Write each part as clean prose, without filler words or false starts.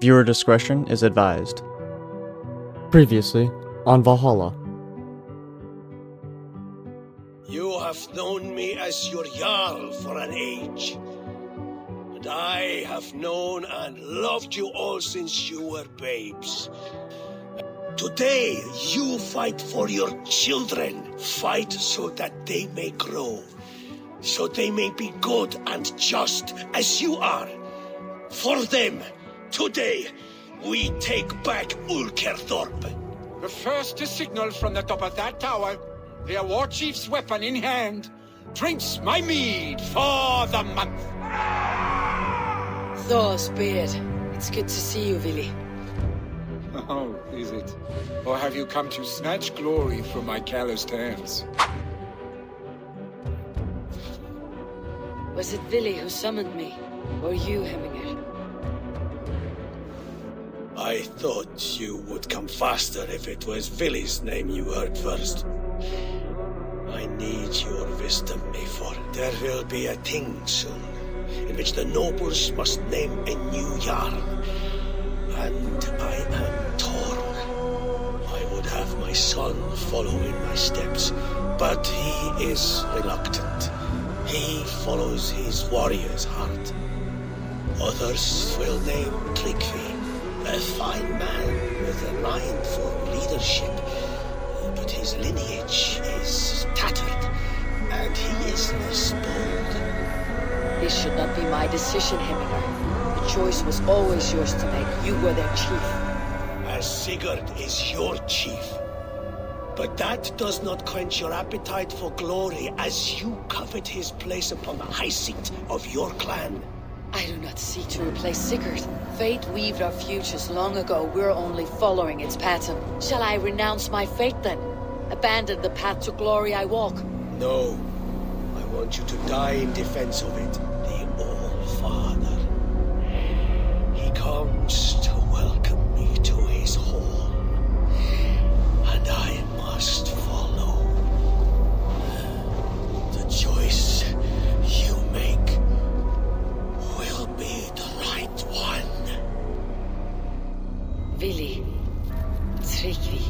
Viewer discretion is advised. Previously on Valhalla. You have known me as your Jarl for an age. And I have known and loved you all since you were babes. Today, you fight for your children. Fight so that they may grow. So they may be good and just as you are. For them, today, we take back Ulkerthorpe. The first to signal from the top of that tower, their war chief's weapon in hand, drinks my mead for the month. Thor's beard. It's good to see you, Willi. Oh, is it? Or have you come to snatch glory from my calloused hands? Was it Willi who summoned me? Or you, Hemminger? I thought you would come faster if it was Willi's name you heard first. I need your wisdom, Eivor. There will be a thing soon, in which the nobles must name a new Jarl. And I am torn. I would have my son follow in my steps, but he is reluctant. He follows his warrior's heart. Others will name Tryggvi, a fine man with a mind for leadership. But his lineage is tattered, and he is less bold. This should not be my decision, Hemminger. The choice was always yours to make. You were their chief. As Sigurd is your chief. But that does not quench your appetite for glory as you covet his place upon the high seat of your clan. I do not seek to replace Sigurd. Fate weaved our futures long ago. We're only following its pattern. Shall I renounce my fate then? Abandon the path to glory I walk? No. I want you to die in defense of it. The All-Father. He comes to welcome me to his hall. And I must follow. The choice you make will be the right one. Willi. Tryggvi.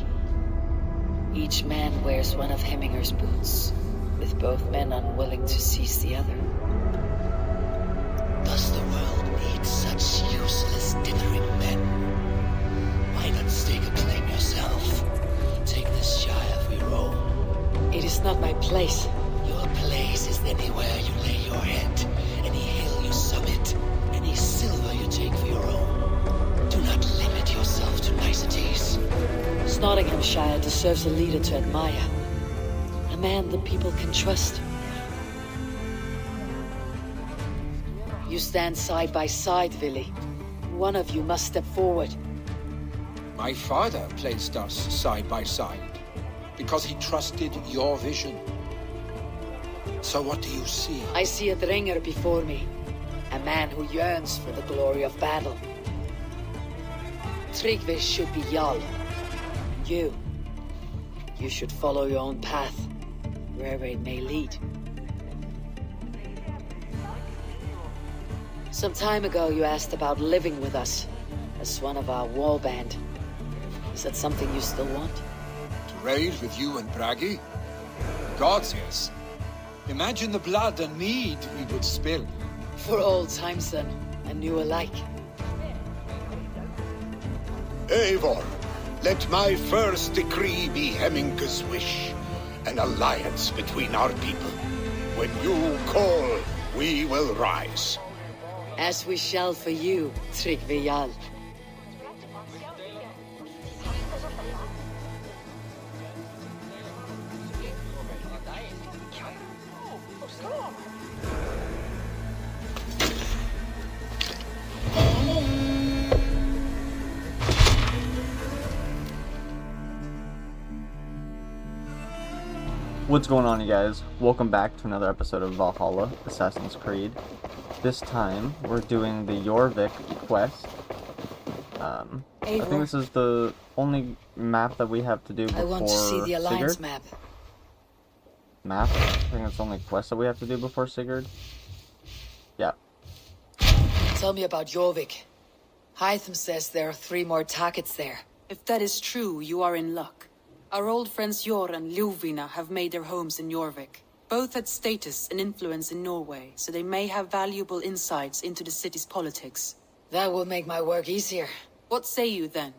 Each man wears one of Hemminger's boots, with both men unwilling to seize the other. Does the world need such useless dithering men? Why not stake a claim yourself? Take this Shire we roam. It is not my place. Your place is anywhere you lay your head, any hill you summit, any silver you take for your own. Do not limit yourself to niceties. Nottinghamshire deserves a leader to admire. A man the people can trust. You stand side by side, Willi. One of you must step forward. My father placed us side by side, because he trusted your vision. So what do you see? I see a Dringer before me. A man who yearns for the glory of battle. Tryggvi should be Jarl. You should follow your own path, wherever it may lead. Some time ago you asked about living with us, as one of our war band. Is that something you still want? To raid with you and Bragi? Gods, yes. Imagine the blood and mead we would spill. For old times then, and new alike. Eivor, let my first decree be Hemminger's wish. An alliance between our people. When you call, we will rise. As we shall for you, Tryggvi Jarl. What's going on, you guys? Welcome back to another episode of Valhalla, Assassin's Creed. This time, we're doing the Jorvik quest. I think this is the only map that we have to do before I want to see the Alliance Sigurd. map. Map? I think it's the only quest that we have to do before Sigurd. Yeah. Tell me about Jorvik. Hytham says there are 3 more targets there. If that is true, you are in luck. Our old friends Hjorr and Ljufvina have made their homes in Jorvik. Both had status and influence in Norway, so they may have valuable insights into the city's politics. That will make my work easier. What say you then?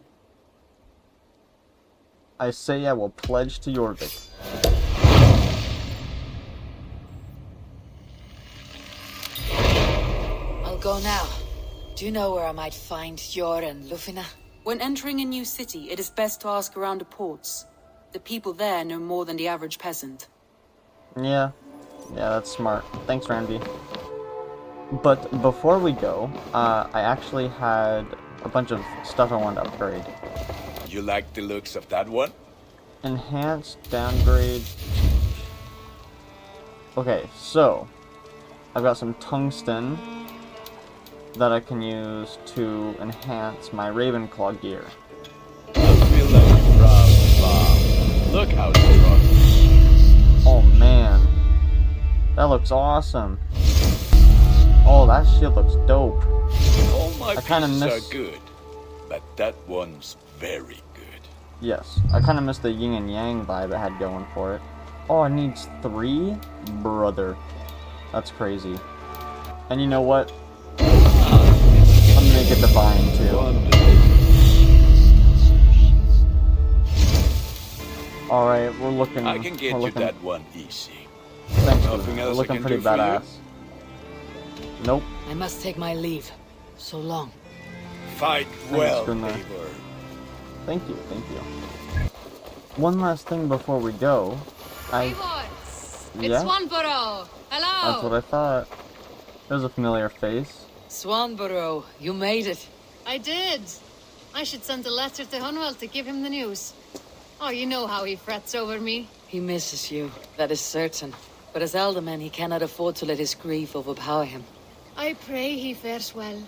I say I will pledge to Jorvik. I'll go now. Do you know where I might find Hjorr and Ljufvina? When entering a new city, it is best to ask around the ports. The people there know more than the average peasant. Yeah, that's smart. Thanks, Randvi. But before we go, I actually had a bunch of stuff I wanted to upgrade. You like the looks of that one? Enhance, downgrade. Okay, so I've got some tungsten that I can use to enhance my Ravenclaw gear. I feel like you're proud, Bob. Look how strong. Oh man, that looks awesome. Oh, that shield looks dope. All my pieces miss... are good, but that one's very good. Yes, I kind of missed the yin and yang vibe it had going for it. Oh, it needs 3? Brother. That's crazy. And you know what? I'm gonna make it divine too. Alright, we're looking... I can get you that one easy. Thanks, Nothing we're else I looking can pretty do for you? badass. Nope. I must take my leave. So long. Fight well, Gunnar. Eivor. Thank you. One last thing before we go. Eivor! Yeah? It's Swanborough! Hello! That's what I thought. There's a familiar face. Swanborough, you made it. I did. I should send a letter to Hunwell to give him the news. Oh, you know how he frets over me. He misses you, that is certain. But as alderman, he cannot afford to let his grief overpower him. I pray he fares well.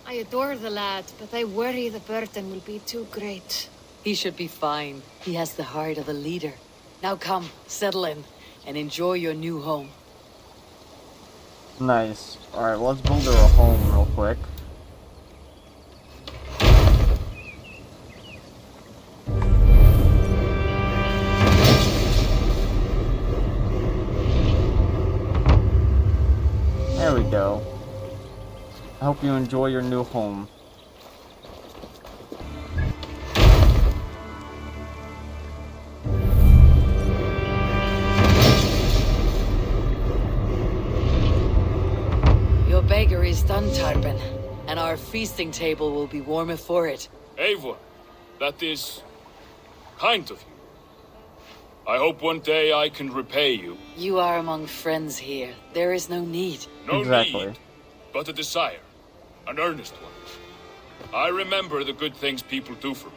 I adore the lad, but I worry the burden will be too great. He should be fine. He has the heart of a leader. Now come, settle in, and enjoy your new home. Nice. Alright, well, let's build her a home real quick. There we go. I hope you enjoy your new home. Your bakery is done, Tarban, and our feasting table will be warmer for it. Eivor, that is kind of you. I hope one day I can repay you. You are among friends here. There is no need. No Exactly. need, but a desire. An earnest one. I remember the good things people do for me.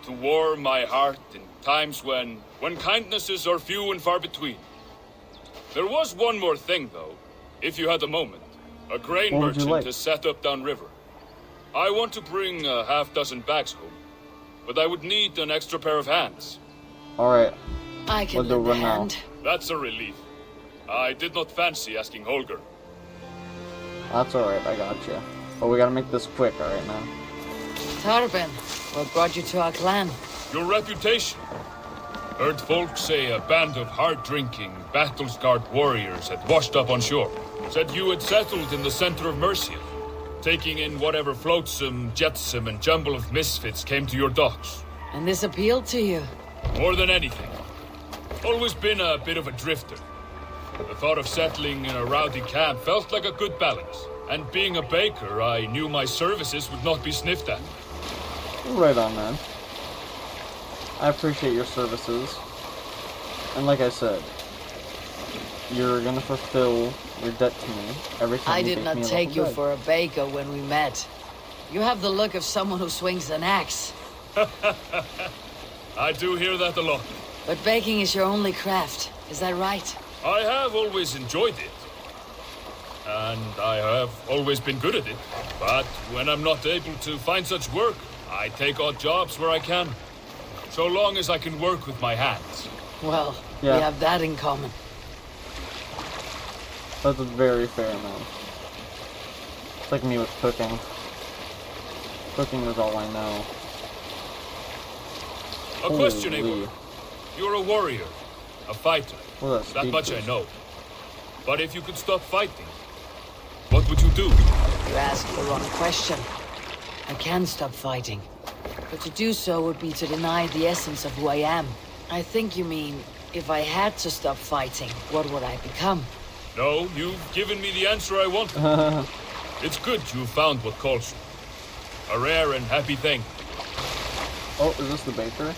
To warm my heart in times when kindnesses are few and far between. There was one more thing, though, if you had a moment. A grain What would you merchant like? has set up downriver. I want to bring a half-dozen bags home, but I would need an extra pair of hands. Alright, I can We'll do lend a one now. hand. That's a relief. I did not fancy asking Holger. that's alright, I got you. But we gotta make this quick, alright, man. Tarban, what brought you to our clan? Your reputation. Heard folks say a band of hard-drinking, battle-scarred warriors had washed up on shore. Said you had settled in the center of Mercia, taking in whatever flotsam, jetsam, and jumble of misfits came to your docks. And this appealed to you? More than anything. Always been a bit of a drifter. The thought of settling in a rowdy camp felt like a good balance. And being a baker, I knew my services would not be sniffed at. Right on, man. I appreciate your services. And like I said, you're gonna fulfill your debt to me every time I you did bake not me a take loaf you of bread. for a baker when we met. You have the look of someone who swings an axe. I do hear that a lot. But baking is your only craft, is that right? I have always enjoyed it. And I have always been good at it. But when I'm not able to find such work, I take odd jobs where I can. So long as I can work with my hands. Well, Yeah. we have that in common. That's very fair, man. It's like me with cooking. Cooking is all I know. A question, Holy. Eivor. You're a warrior, a fighter. Well, that's That deep, much I please. know. But if you could stop fighting, what would you do? You asked the wrong question. I can stop fighting. But to do so would be to deny the essence of who I am. I think you mean, if I had to stop fighting, what would I become? No, you've given me the answer I wanted. It's good you found what calls you. A rare and happy thing. Oh, is this the baker?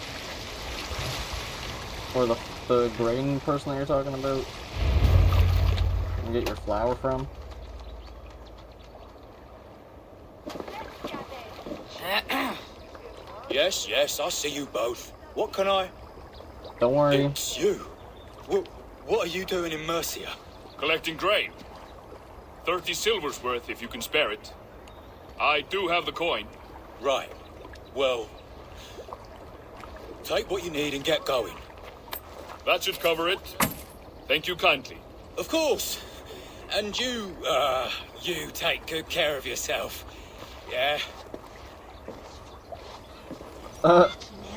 Or the grain person that you're talking about? You can get your flour from? Yes, yes, I see you both. What can I... Don't worry. It's you. What are you doing in Mercia? Collecting grain. 30 silver's worth if you can spare it. I do have the coin. Right. Well... take what you need and get going. That should cover it. Thank you kindly. Of course. And you take good care of yourself. Yeah?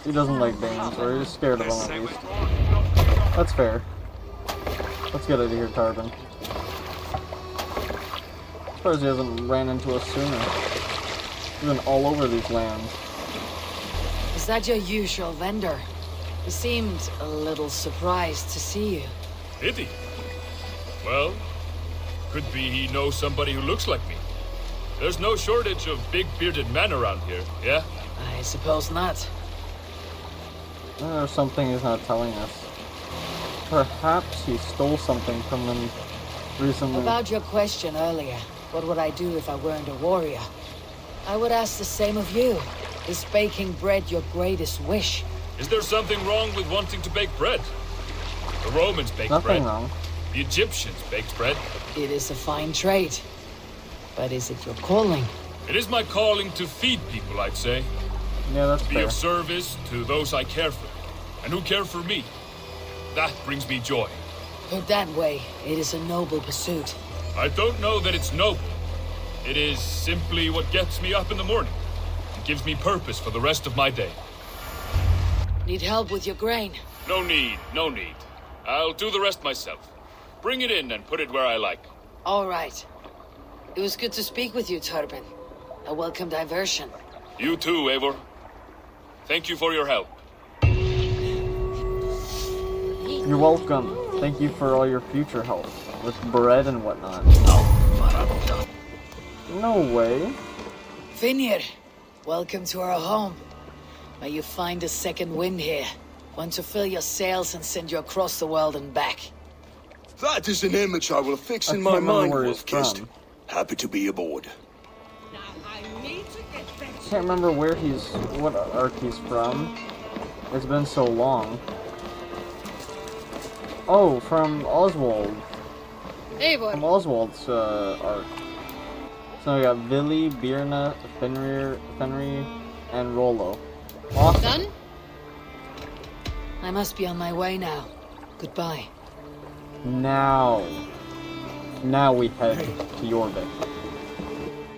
He doesn't like Danes, or he's scared of them at least. That's fair. Let's get out of here, Tarbin. Surprised he hasn't ran into us sooner. He's been all over these lands. Is that your usual vendor? He seemed a little surprised to see you. Did he? Well, could be he knows somebody who looks like me. There's no shortage of big bearded men around here, yeah? I suppose not. There's something he's not telling us. Perhaps he stole something from them recently. About your question earlier, what would I do if I weren't a warrior? I would ask the same of you. Is baking bread your greatest wish? Is there something wrong with wanting to bake bread? The Romans baked Nothing bread. wrong. The Egyptians baked bread. It is a fine trade. But is it your calling? It is my calling to feed people, I'd say. Yeah, that's Be fair. of service to those I care for, and who care for me. That brings me joy. Put that way, it is a noble pursuit. I don't know that it's noble. It is simply what gets me up in the morning. It gives me purpose for the rest of my day. Need help with your grain? No need, no need. I'll do the rest myself. Bring it in and put it where I like. All right. It was good to speak with you, Tarbin. A welcome diversion. You too, Eivor. Thank you for your help. You're welcome. Thank you for all your future help with bread and whatnot. No way. Finnir, welcome to our home. May you find a second wind here. One to fill your sails and send you across the world and back. That is an image I will fix I in can't my remember mind, where he's Wolf-Kissed. from. Happy to be aboard. Can't remember where what arc he's from. It's been so long. Oh, from Oswald. Eivor, From Oswald's arc. So we got Vili, Birna, Fenrir, and Rollo. Awesome. done? I must be on my way now. Goodbye. Now we head to Jorvik.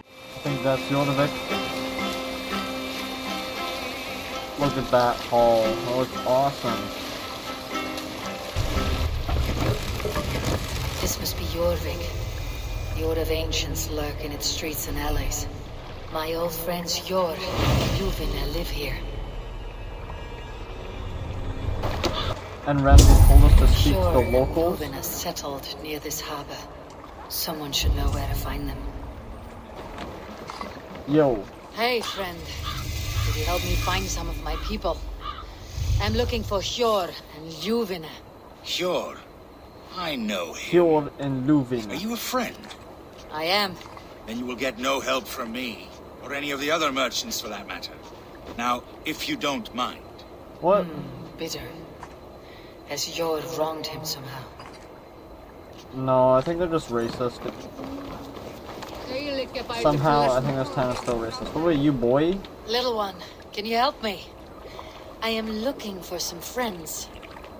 I think that's Jorvik. Look at that hall. That looks awesome. This must be Jorvik. The Order of Ancients lurk in its streets and alleys. My old friends Hjorr and Ljufvina live here. And Randvi told us to speak to Hjorr the and locals. Ljufvina settled near this harbor. Someone should know where to find them. Yo, Hey, friend. Could you help me find some of my people? I'm looking for Hjorr and Ljufvina. Hjorr. I know him. Hjorr and Are Ljufvina. you a friend? I am. Then you will get no help from me, or any of the other merchants for that matter. Now, if you don't mind. What? Bitter. Has Hjorr wronged him somehow? No, I think they're just racist. Somehow, I think this town is still racist. What about you, boy? Little one, can you help me? I am looking for some friends.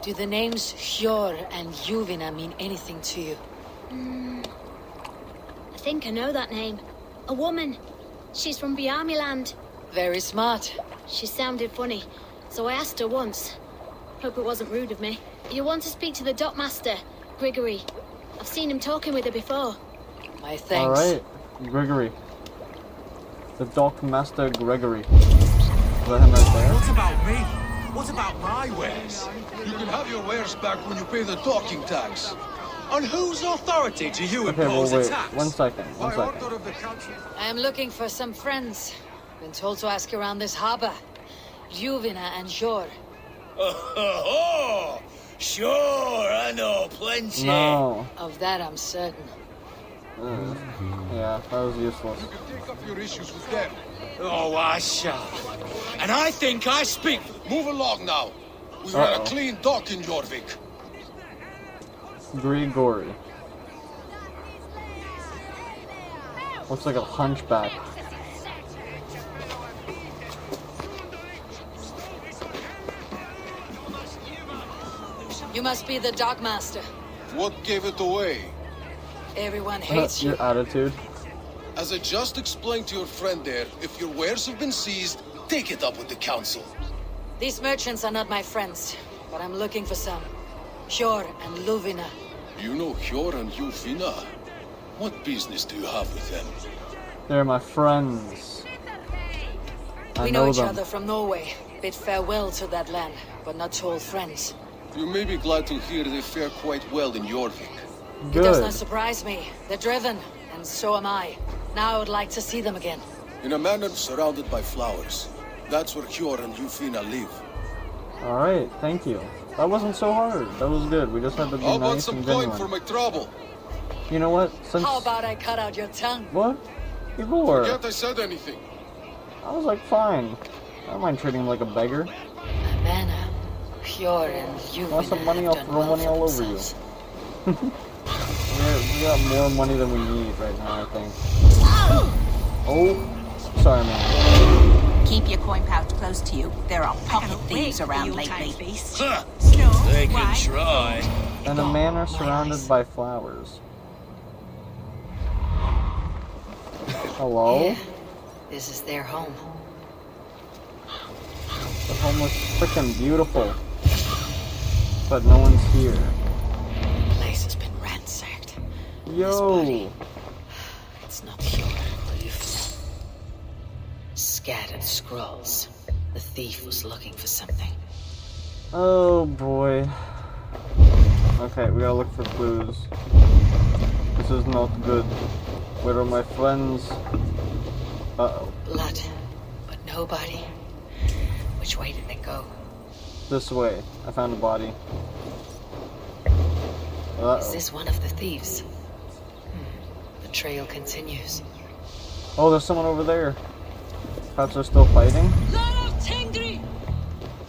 Do the names Hjorr and Ljufvina mean anything to you? I think I know that name. A woman. She's from Bjarmiland. Very smart. She sounded funny, so I asked her once. Hope it wasn't rude of me. You want to speak to the dockmaster, Grigory. I've seen him talking with her before. My thanks. Alright, Grigory. The dockmaster Grigory. Is that him right there? What about me? What about my wares? You can have your wares back when you pay the docking tax. On whose authority do you impose a tax? One second. I am looking for some friends. Been told to ask around this harbor. Ljufvina and Hjorr. Oh, sure, I know plenty. No. Of that I'm certain. Yeah, that was useless. You can take up your issues with them. Oh, I shall. And I think I speak. Move along now. We run a clean dock in Jorvik. Grigory. Looks like a hunchback. You must be the dockmaster. What gave it away? Everyone hates you. Your attitude. As I just explained to your friend there, if your wares have been seized, take it up with the council. These merchants are not my friends, but I'm looking for some. Hjorr and Ljufvina. You know Hjorr and Ljufvina? What business do you have with them? They're my friends. We know each other from Norway. Bid farewell to that land, but not to old friends. You may be glad to hear they fare quite well in Jorvik. It does not surprise me. They're driven, and so am I. Now I would like to see them again. In a manor surrounded by flowers. That's where Hjorr and Ljufvina live. Alright, thank you. That wasn't so hard. That was good. We just had to be How about nice some and coin genuine. for my trouble? You know what? Since... How about I cut out your tongue? What? Before. Forget I said anything. I was like, fine. I don't mind treating him like a beggar. Manor, Hjorr and Ljufvina. Want some money? I'll throw money all over you. We got more money than we need right now, I think. Oh, sorry, man. Keep your coin pouch close to you. There are pocket thieves around lately. Huh. They can try. And a manor surrounded by flowers. Hello? Yeah, this is their home. The home looks freaking beautiful. But no one's here. The place has been ransacked. Yo! It's not Hjorr or Ljufvina. Scattered scrolls. The thief was looking for something. Oh boy. Okay, we gotta look for clues. This is not good. Where are my friends? Uh-oh. Blood, but nobody. Which way did they go? This way. I found a body. Uh-oh. Is this one of the thieves? The trail continues. Oh, there's someone over there. Perhaps they're still fighting?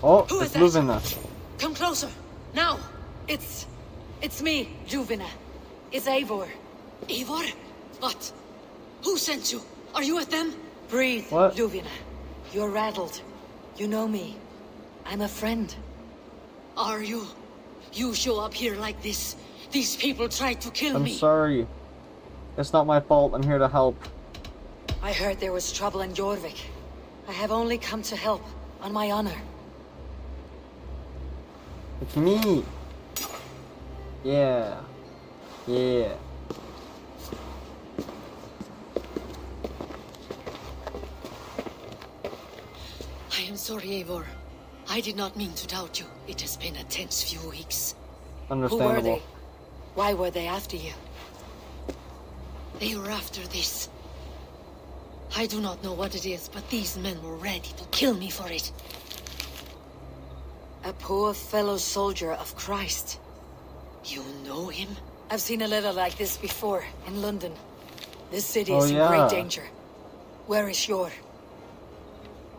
Oh, Who it's is that? Ljufvina. Come closer. Now. It's me, Ljufvina. It's Eivor. Eivor? What? Who sent you? Are you with them? Breathe, What? Ljufvina. You're rattled. You know me. I'm a friend. Are you? You show up here like this. These people tried to kill I'm me. sorry. It's not my fault. I'm here to help. I heard there was trouble in Jorvik. I have only come to help, on my honor. It's me. Yeah. Yeah. I am sorry, Eivor. I did not mean to doubt you. It has been a tense few weeks. Who were Understandable. they? Why were they after you? They were after this. I do not know what it is, but these men were ready to kill me for it. A poor fellow soldier of Christ. You know him? I've seen a letter like this before, in London. This city Oh, is in yeah. great danger. Where is Hjorr?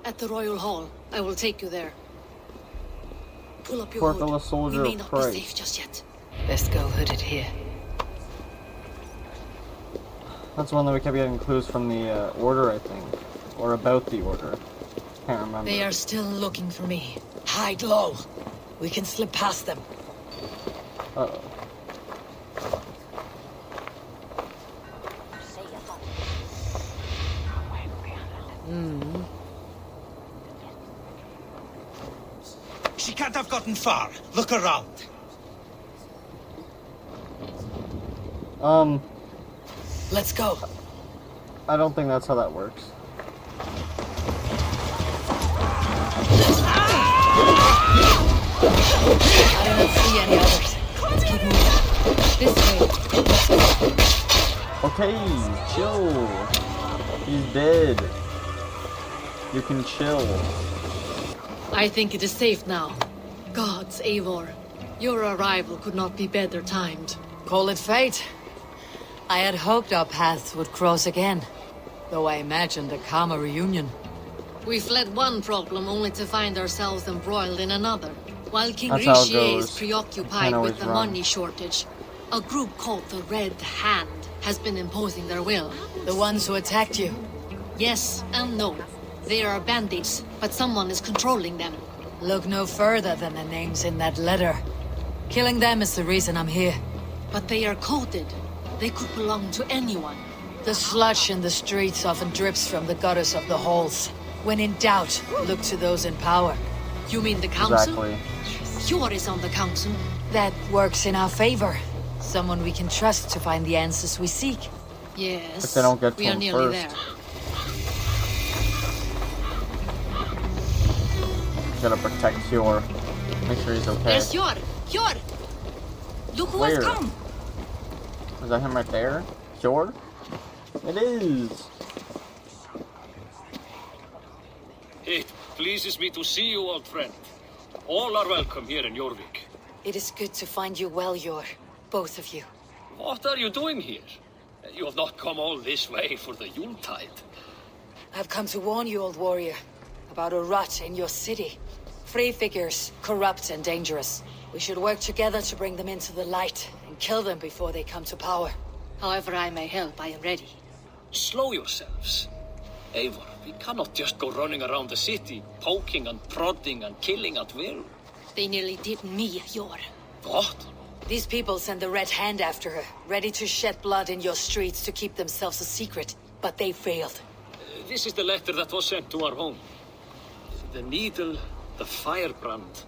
At the Royal Hall. I will take you there. Pull up your Poor hood. fellow soldier We may of not Christ. be safe just yet. Best go hooded here. That's one that we kept getting clues from the order, I think. Or about the order. Can't remember. They are still looking for me. Hide low. We can slip past them. Uh-oh. can't have gotten far. Look around. Let's go. I don't think that's how that works. I don't see any others. Let's keep moving. This way. Let's go. Okay, chill. He's dead. You can chill. I think it is safe now. Gods, Eivor. Your arrival could not be better timed. Call it fate. I had hoped our paths would cross again, though I imagined a calmer reunion. We fled one problem only to find ourselves embroiled in another. While King That's how it Rishi is goes. preoccupied Can't with the always run. money shortage, a group called the Red Hand has been imposing their will. The ones who attacked you? Yes and no. They are bandits, but someone is controlling them. Look no further than the names in that letter. Killing them is the reason I'm here. But they are coded. They could belong to anyone. The sludge in the streets often drips from the gutters of the halls. When in doubt, look to those in power. You mean the council? Exactly. Hjorr is on the council. That works in our favor. Someone we can trust to find the answers we seek. Yes. If they don't get to we are him nearly first. there. Gotta protect Hjorr. Make sure he's okay. There's Hjorr! Hjorr! Look who Where? has come! Is that him right there? Hjorr? It is! It pleases me to see you, old friend. All are welcome here in Jorvik. It is good to find you well, Hjorr. Both of you. What are you doing here? You have not come all this way for the Yuletide. I've come to warn you, old warrior, about a rot in your city. Free figures, corrupt and dangerous. We should work together to bring them into the light and kill them before they come to power. However I may help, I am ready. Slow yourselves. Eivor, we cannot just go running around the city, poking and prodding and killing at will. They nearly did me, Hjorr. What? These people send the Red Hand after her, ready to shed blood in your streets to keep themselves a secret. But they failed. This is the letter that was sent to our home. The needle, the Firebrand,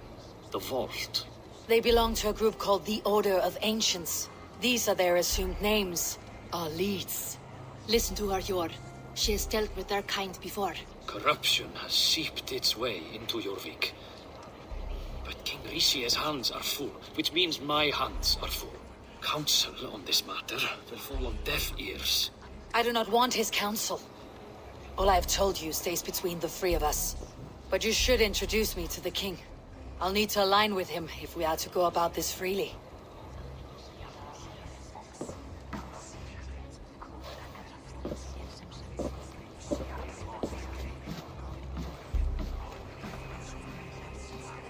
the vault. They belong to a group called the Order of Ancients. These are their assumed names. Our leads. Listen to her, Hjorr. She has dealt with their kind before. Corruption has seeped its way into Jorvik. But King Rishi's hands are full, which means my hands are full. Counsel on this matter will fall on deaf ears. I do not want his counsel. All I have told you stays between the three of us. But you should introduce me to the king. I'll need to align with him if we are to go about this freely.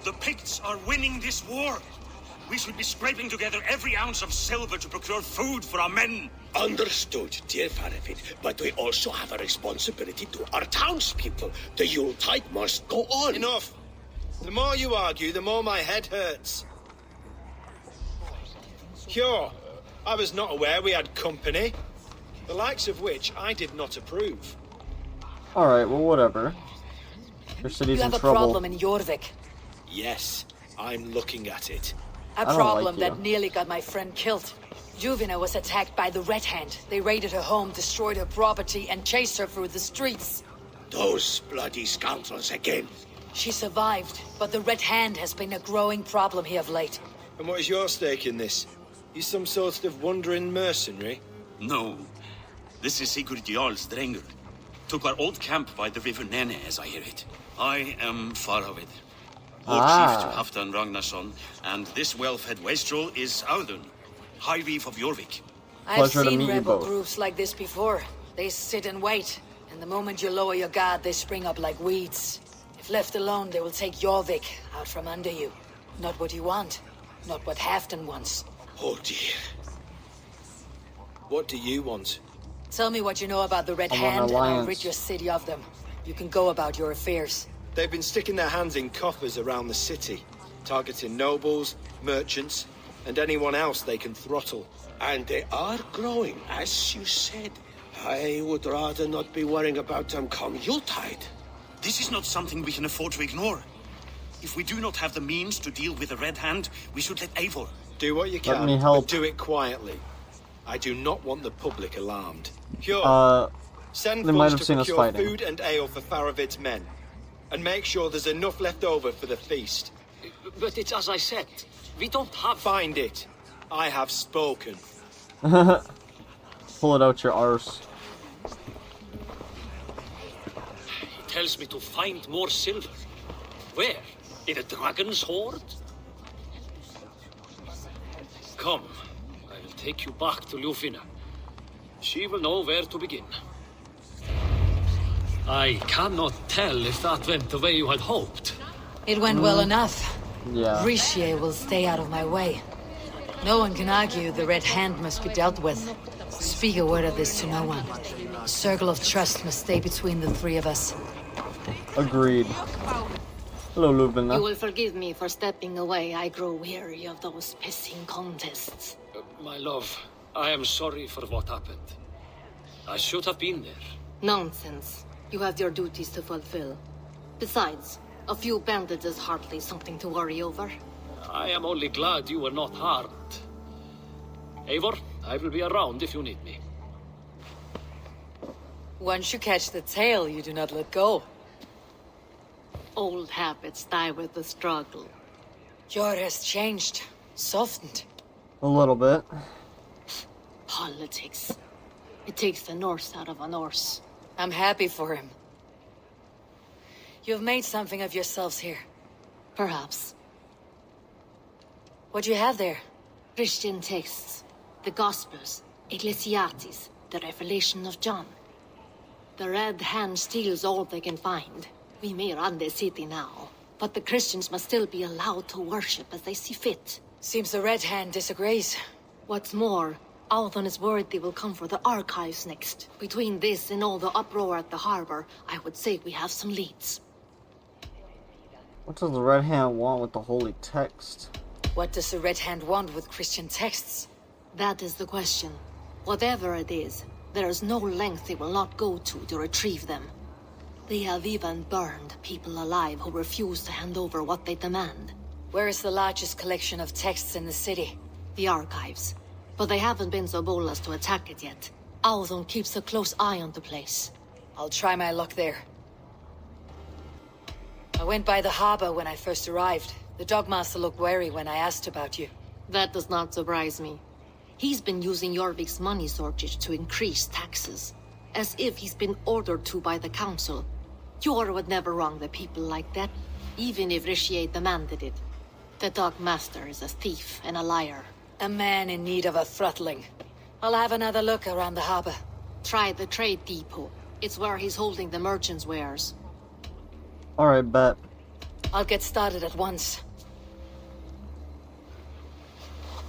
The Picts are winning this war. We should be scraping together every ounce of silver to procure food for our men. Understood, dear Firebrand, but we also have a responsibility to our townspeople. The Yuletide must go on. Enough. The more you argue, the more my head hurts. Hjorr, I was not aware we had company, the likes of which I did not approve. Alright, well whatever. Your city's You in have a trouble. problem in Jorvik. Yes, I'm looking at it. A don't problem like you. that nearly got my friend killed. Ljufvina was attacked by the Red Hand. They raided her home, destroyed her property, and chased her through the streets. Those bloody scoundrels again. She survived, but the Red Hand has been a growing problem here of late. And what is your stake in this? You some sort of wandering mercenary? No. This is Sigurd Jarl's Drenger. Took our old camp by the river Nene, as I hear it. I am Faraved, War Chief to Halfdan Ragnarsson, and this well-fed wastrel is Audun, High Reef of Jorvik. I've Pleasure to seen meet you rebel both. groups like this before. They sit and wait, and the moment you lower your guard, they spring up like weeds. If left alone, they will take Jorvik out from under you. Not what you want, not what Halfdan wants. Oh dear. What do you want? Tell me what you know about the Red I want an Hand, and I'll alliance. rid your city of them. You can go about your affairs. They've been sticking their hands in coffers around the city, targeting nobles, merchants, and anyone else they can throttle. And they are growing, as you said. I would rather not be worrying about them come Yuletide. This is not something we can afford to ignore. If we do not have the means to deal with the Red Hand, we should let Eivor. Do what you can, Let me help. but do it quietly. I do not want the public alarmed. Hjorr, send they might funds have to seen us procure fighting. food and ale for Faravid's men. And make sure there's enough left over for the feast. But it's as I said, we don't have... Find it. I have spoken. Pull it out your arse. He tells me to find more silver. Where? In a dragon's hoard? Come, I will take you back to Ljufvina. She will know where to begin. I cannot tell if that went the way you had hoped. It went well enough. Yeah. Rishi will stay out of my way. No one can argue the Red Hand must be dealt with. Speak a word of this to no one. A circle of trust must stay between the three of us. Agreed. Hello, Ljufvina. You will forgive me for stepping away. I grow weary of those pissing contests. My love, I am sorry for what happened. I should have been there. Nonsense. You have your duties to fulfill. Besides, a few bandits is hardly something to worry over. I am only glad you were not harmed. Eivor, I will be around if you need me. Once you catch the tail, you do not let go. Old habits die with the struggle. Hjorr has changed, softened. A little bit. Politics. It takes the Norse out of a Norse. I'm happy for him. You've made something of yourselves here. Perhaps. What do you have there? Christian texts. The Gospels. Ecclesiastes. The Revelation of John. The Red Hand steals all they can find. We may run the city now, but the Christians must still be allowed to worship as they see fit. Seems the Red Hand disagrees. What's more, Althon is worried they will come for the archives next. Between this and all the uproar at the harbor, I would say we have some leads. What does the Red Hand want with the holy text? What does the Red Hand want with Christian texts? That is the question. Whatever it is, there is no length they will not go to retrieve them. They have even burned people alive who refuse to hand over what they demand. Where is the largest collection of texts in the city? The archives. But they haven't been so bold as to attack it yet. Althon keeps a close eye on the place. I'll try my luck there. I went by the harbor when I first arrived. The Dogmaster looked wary when I asked about you. That does not surprise me. He's been using Jorvik's money shortage to increase taxes. As if he's been ordered to by the council. Hjorr would never wrong the people like that, even if Rishi demanded it. The Dogmaster is a thief and a liar. A man in need of a throttling. I'll have another look around the harbor. Try the trade depot. It's where he's holding the merchants' wares. Alright, bet. I'll get started at once.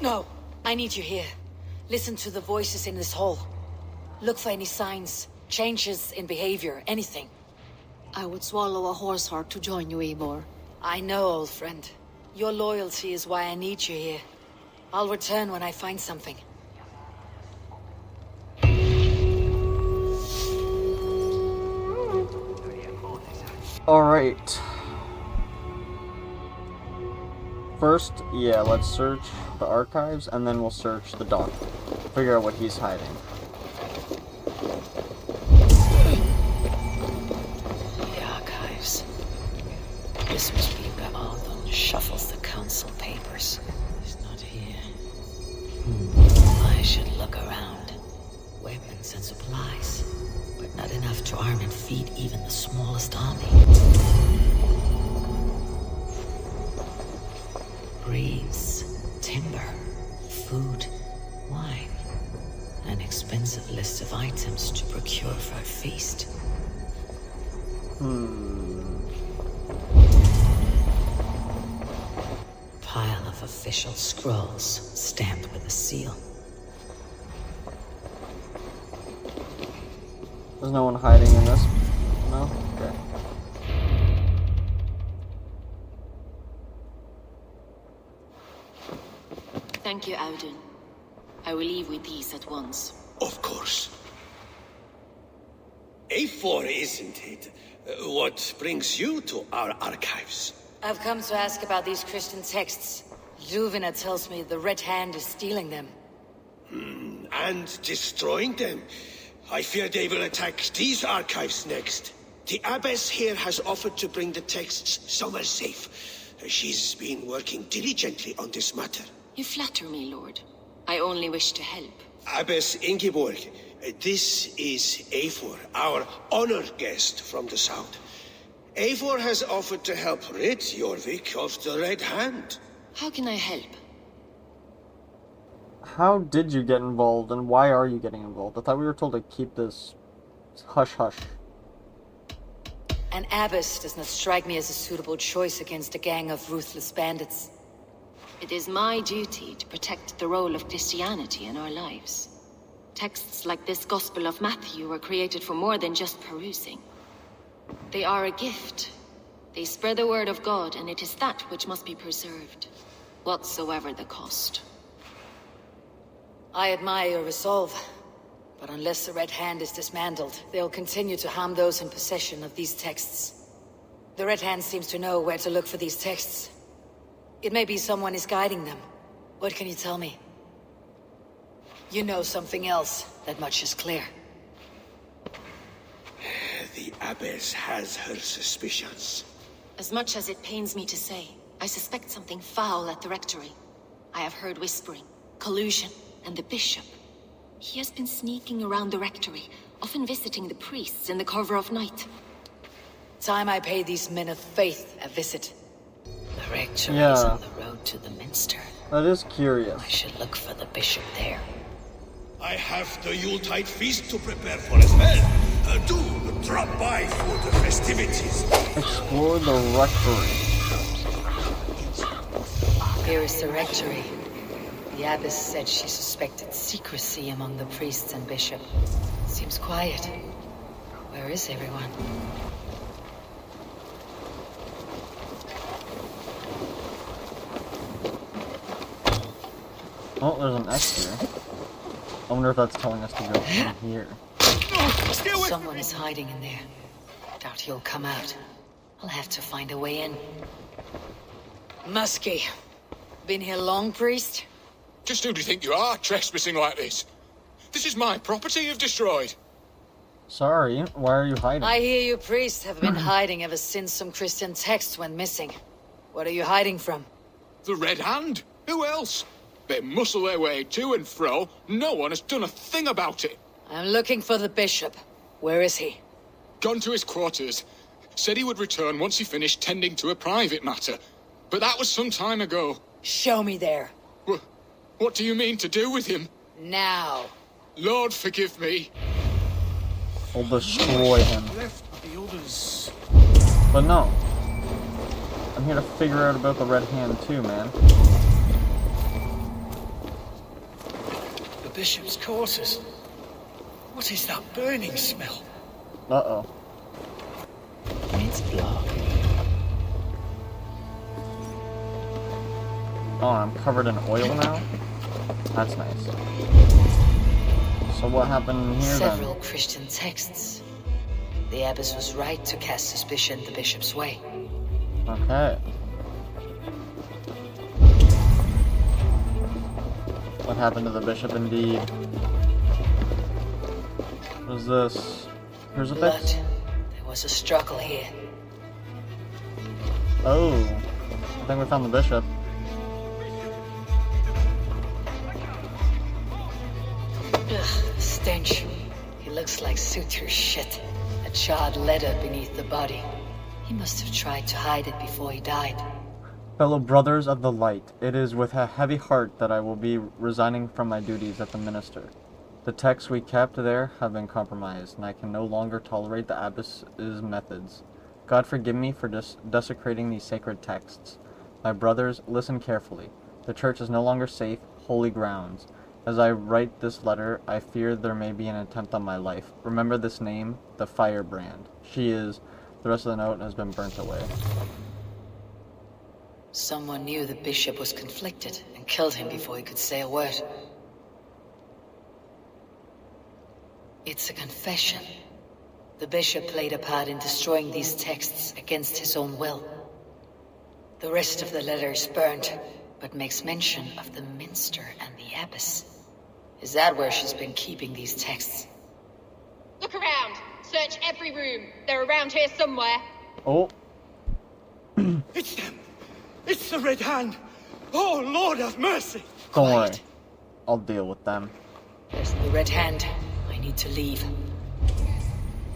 No, I need you here. Listen to the voices in this hall. Look for any signs, changes in behavior, anything. I would swallow a horse heart to join you, Eivor. I know, old friend. Your loyalty is why I need you here. I'll return when I find something. Alright. First, yeah, let's search the archives, and then we'll search the dock. Figure out what he's hiding. The archives. This must be where Althon shuffles the council papers. He's not here. I should look around. Weapons and supplies, but not enough to arm and feed even the smallest army. Greaves, timber, food, wine. An expensive list of items to procure for a feast. Pile of official scrolls, stamped with a seal. There's no one hiding in this? No? Okay. Thank you, Audun. I will leave with these at once. Of course. A4, isn't it? What brings you to our archives? I've come to ask about these Christian texts. Ljufvina tells me the Red Hand is stealing them. And destroying them. I fear they will attack these archives next. The abbess here has offered to bring the texts somewhere safe. She's been working diligently on this matter. You flatter me, Lord. I only wish to help. Abbess Ingeborg, this is Eivor, our honored guest from the south. Eivor has offered to help rid Jorvik of the Red Hand. How can I help? How did you get involved, and why are you getting involved? I thought we were told to keep this hush-hush. An abbess does not strike me as a suitable choice against a gang of ruthless bandits. It is my duty to protect the role of Christianity in our lives. Texts like this Gospel of Matthew were created for more than just perusing. They are a gift. They spread the word of God, and it is that which must be preserved, whatsoever the cost. I admire your resolve, but unless the Red Hand is dismantled, they'll continue to harm those in possession of these texts. The Red Hand seems to know where to look for these texts. It may be someone is guiding them. What can you tell me? You know something else. That much is clear. The abbess has her suspicions. As much as it pains me to say, I suspect something foul at the rectory. I have heard whispering, collusion, and the bishop. He has been sneaking around the rectory, often visiting the priests in the cover of night. Time I pay these men of faith a visit. The rectory is Yeah. on the road to the minster. That is curious. I should look for the bishop there. I have the Yuletide feast to prepare for as well. Do drop by for the festivities. Explore the rectory. Here is the rectory. The abbess said she suspected secrecy among the priests and bishop. Seems quiet. Where is everyone? Oh, there's an X here. I wonder if that's telling us to go in here. Someone is hiding in there. Doubt he'll come out. I'll have to find a way in. Muskie. Been here long, priest? Just who do you think you are, trespassing like this? This is my property you've destroyed. Sorry, why are you hiding? I hear you priests have been hiding ever since some Christian texts went missing. What are you hiding from? The Red Hand? Who else? They muscle their way to and fro. No one has done a thing about it. I'm looking for the bishop. Where is he? Gone to his quarters. Said he would return once he finished tending to a private matter. But that was some time ago. Show me there. What do you mean to do with him? Now. Lord, forgive me. We'll destroy him. Left the others. But no. I'm here to figure out about the Red Hand too, man. The bishop's quarters. What is that burning smell? Uh-oh. It's blood. Oh, I'm covered in oil now? That's nice. So what happened here Several then? Christian texts. The abbess was right to cast suspicion the bishop's way. Okay. What happened to the bishop indeed? What is this? Here's a Blood. bit. There was a struggle here. Oh. I think we found the bishop. Ugh, stench. He looks like suture shit. A charred leather beneath the body. He must have tried to hide it before he died. Fellow brothers of the light, it is with a heavy heart that I will be resigning from my duties at the minster. The texts we kept there have been compromised, and I can no longer tolerate the abbess's methods. God forgive me for desecrating these sacred texts. My brothers, listen carefully. The church is no longer safe, holy grounds. As I write this letter, I fear there may be an attempt on my life. Remember this name, the Firebrand. She is... The rest of the note has been burnt away. Someone knew the bishop was conflicted and killed him before he could say a word. It's a confession. The bishop played a part in destroying these texts against his own will. The rest of the letter is burnt, but makes mention of the minster and the abbess. Is that where she's been keeping these texts? Look around. Search every room. They're around here somewhere. Oh. It's them. It's the Red Hand. Oh, Lord have mercy. Don't worry. I'll deal with them. There's the Red Hand. I need to leave.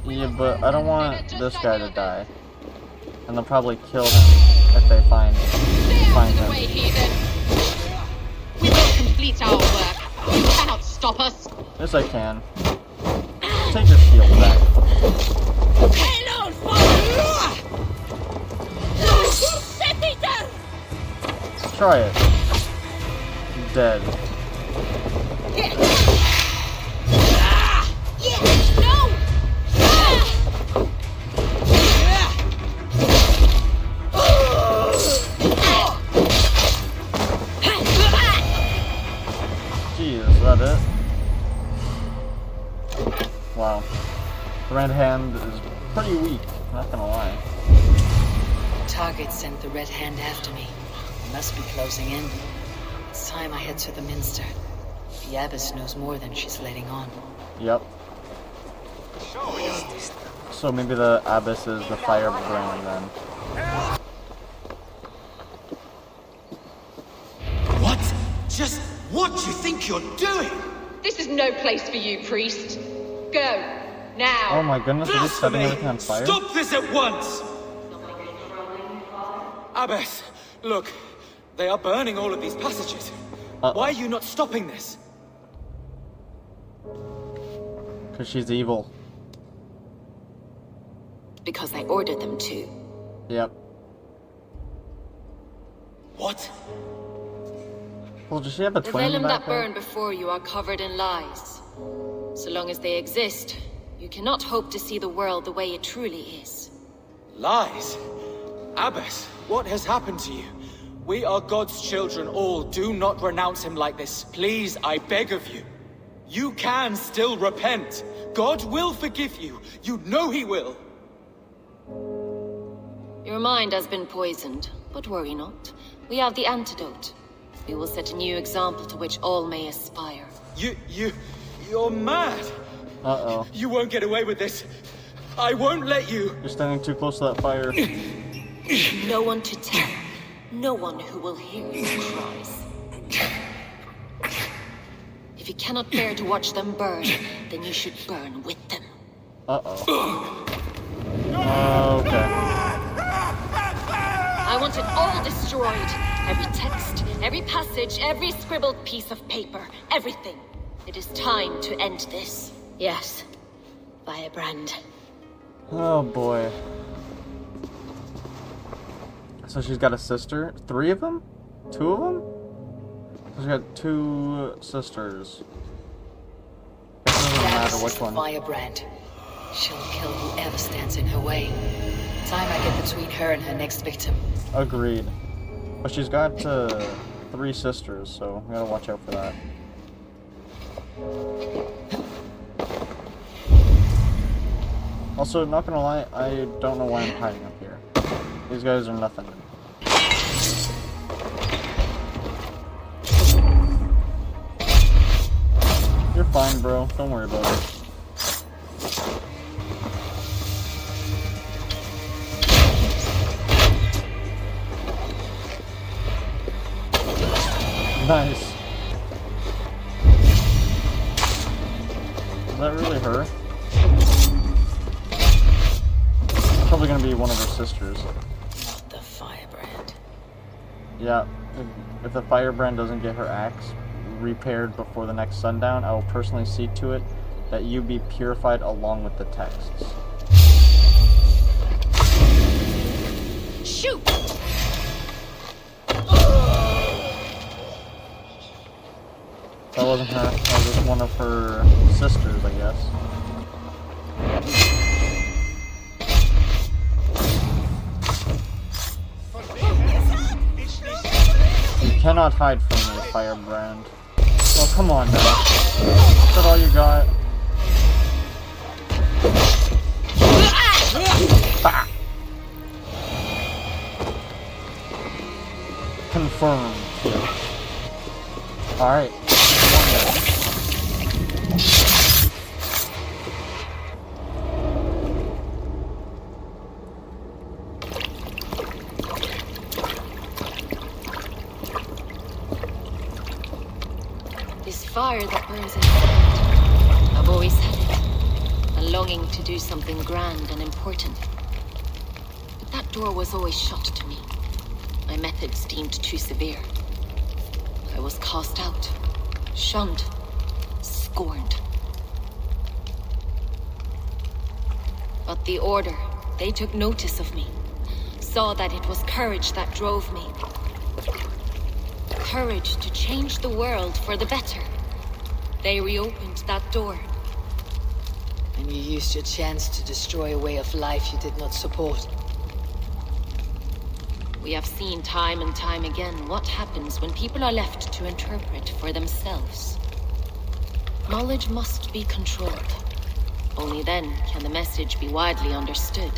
Yeah, but I don't want this guy to die. And they'll probably kill him if they find him. Way, heathen. We will complete our work. You cannot stop us. Yes, I can. Take your shield back. Try it. Dead. Geez, is that it? Wow. The Red Hand is pretty weak, not gonna lie. Target sent the Red Hand after me. They must be closing in. It's time I head to the minster. The abbess knows more than she's letting on. Yep. So maybe the abbess is the Firebrand then. What? Just what do you think you're doing? This is no place for you, priest. Go. Now. Oh my goodness, are they setting everything on fire? Stop this at once! Abbess, look. They are burning all of these passages. Why are you not stopping this? Because she's evil. Because I ordered them to. Yep. What? Well, does she have a The twin in the vellum that back there? burn before you are covered in lies. So long as they exist, you cannot hope to see the world the way it truly is. Lies? Abbess, what has happened to you? We are God's children all. Do not renounce him like this. Please, I beg of you. You can still repent. God will forgive you. You know he will. Your mind has been poisoned, but worry not. We have the antidote. We will set a new example to which all may aspire. You're mad. Uh-oh. You won't get away with this. I won't let you. You're standing too close to that fire. No one to tell. No one who will hear your cries. If you cannot bear to watch them burn, then you should burn with them. Uh-oh. Okay. I want it all destroyed. Every text, every passage, every scribbled piece of paper. Everything. It is time to end this. Yes. Firebrand. Oh boy. So she's got a sister? 3 of them? 2 of them? She's got 2 sisters. It doesn't matter which one. Firebrand. She'll kill whoever stands in her way. Time I get between her and her next victim. Agreed. But she's got 3 sisters, so we gotta watch out for that. Also, not gonna lie, I don't know why I'm hiding up here. These guys are nothing. You're fine, bro. Don't worry about it. Nice. Is that really her? Probably gonna be one of her sisters. Not the Firebrand. Yeah, if the Firebrand doesn't get her axe repaired before the next sundown, I will personally see to it that you be purified along with the texts. Shoot! That wasn't her. That was just one of her sisters, I guess. You cannot hide from me, Firebrand. Oh, come on now. Is that all you got? Ah! Confirmed. Alright. This fire that burns inside, I've always had it. A longing to do something grand and important. But that door was always shut to me. My methods deemed too severe. I was cast out, shunned, scorned. But the Order, they took notice of me. Saw that it was courage that drove me. Courage to change the world for the better. They reopened that door. And you used your chance to destroy a way of life you did not support. We have seen time and time again what happens when people are left to interpret for themselves. Knowledge must be controlled. Only then can the message be widely understood.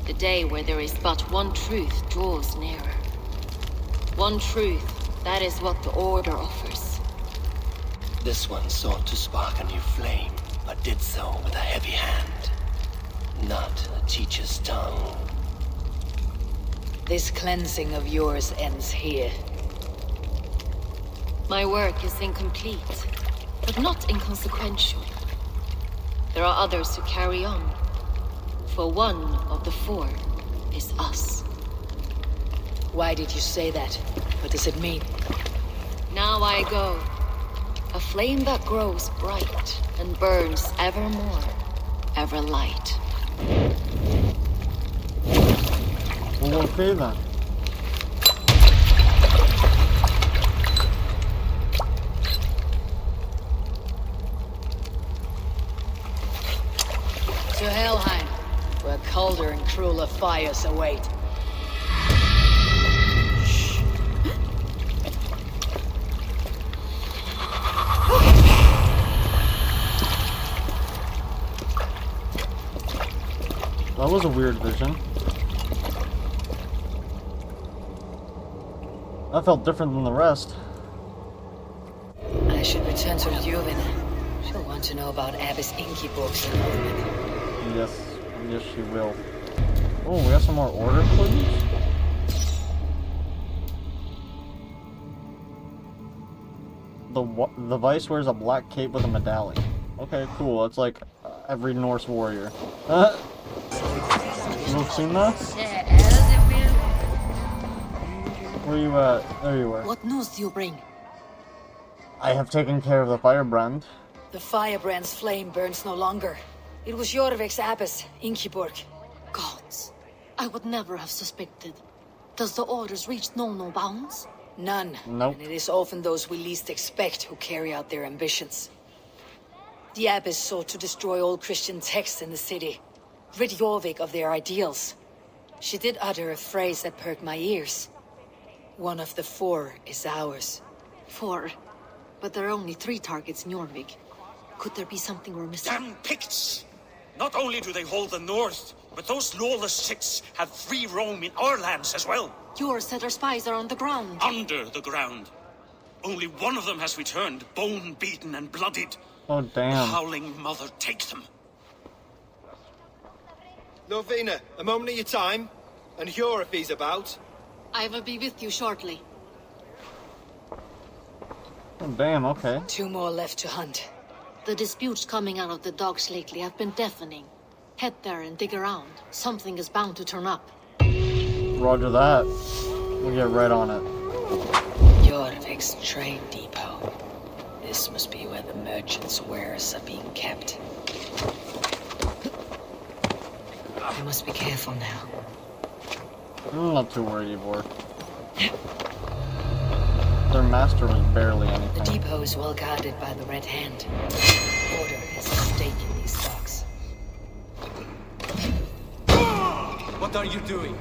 The day where there is but one truth draws nearer. One truth, that is what the Order offers. This one sought to spark a new flame, but did so with a heavy hand. Not a teacher's tongue. This cleansing of yours ends here. My work is incomplete, but not inconsequential. There are others who carry on. For one of the four is us. Why did you say that? What does it mean? Now I go. A flame that grows bright and burns ever more, ever light. Well, okay then. To Helheim, where colder and crueler fires await. That was a weird vision. That felt different than the rest. I should return to Ljufvina. She'll want to know about Abbess Ingeborg's involvement. Yes, she will. Oh, we have some more order clues? The Vice wears a black cape with a medallion. Okay, cool. It's like every Norse warrior. Ljufvina? Where you at? There you were. What news do you bring? I have taken care of the Firebrand. The Firebrand's flame burns no longer. It was Jorvik's abbess, Ingeborg. Gods, I would never have suspected. Does the orders reach no bounds? None. Nope. And it is often those we least expect who carry out their ambitions. The abbess sought to destroy all Christian texts in the city. Rid Jorvik of their ideals. She did utter a phrase that perked my ears. One of the four is ours. 4? But there are only 3 targets in Jorvik. Could there be something we're missing? Damn Picts! Not only do they hold the north, but those lawless shits have free roam in our lands as well. Hjorr said our spies are on the ground. Under the ground. Only one of them has returned, bone-beaten and bloodied. Oh, damn. The Howling Mother take them. Ljufvina, a moment of your time. And Hjorr if he's about. I will be with you shortly. Oh, damn, okay. 2 more left to hunt. The disputes coming out of the docks lately have been deafening. Head there and dig around. Something is bound to turn up. Roger that. We'll get right on it. Jorvik's trade depot. This must be where the merchants' wares are being kept. I must be careful now. I'm not too worried, Hjorr. Their master was barely anything. The depot is well guarded by the Red Hand. Order has a stake in these docks. What are you doing?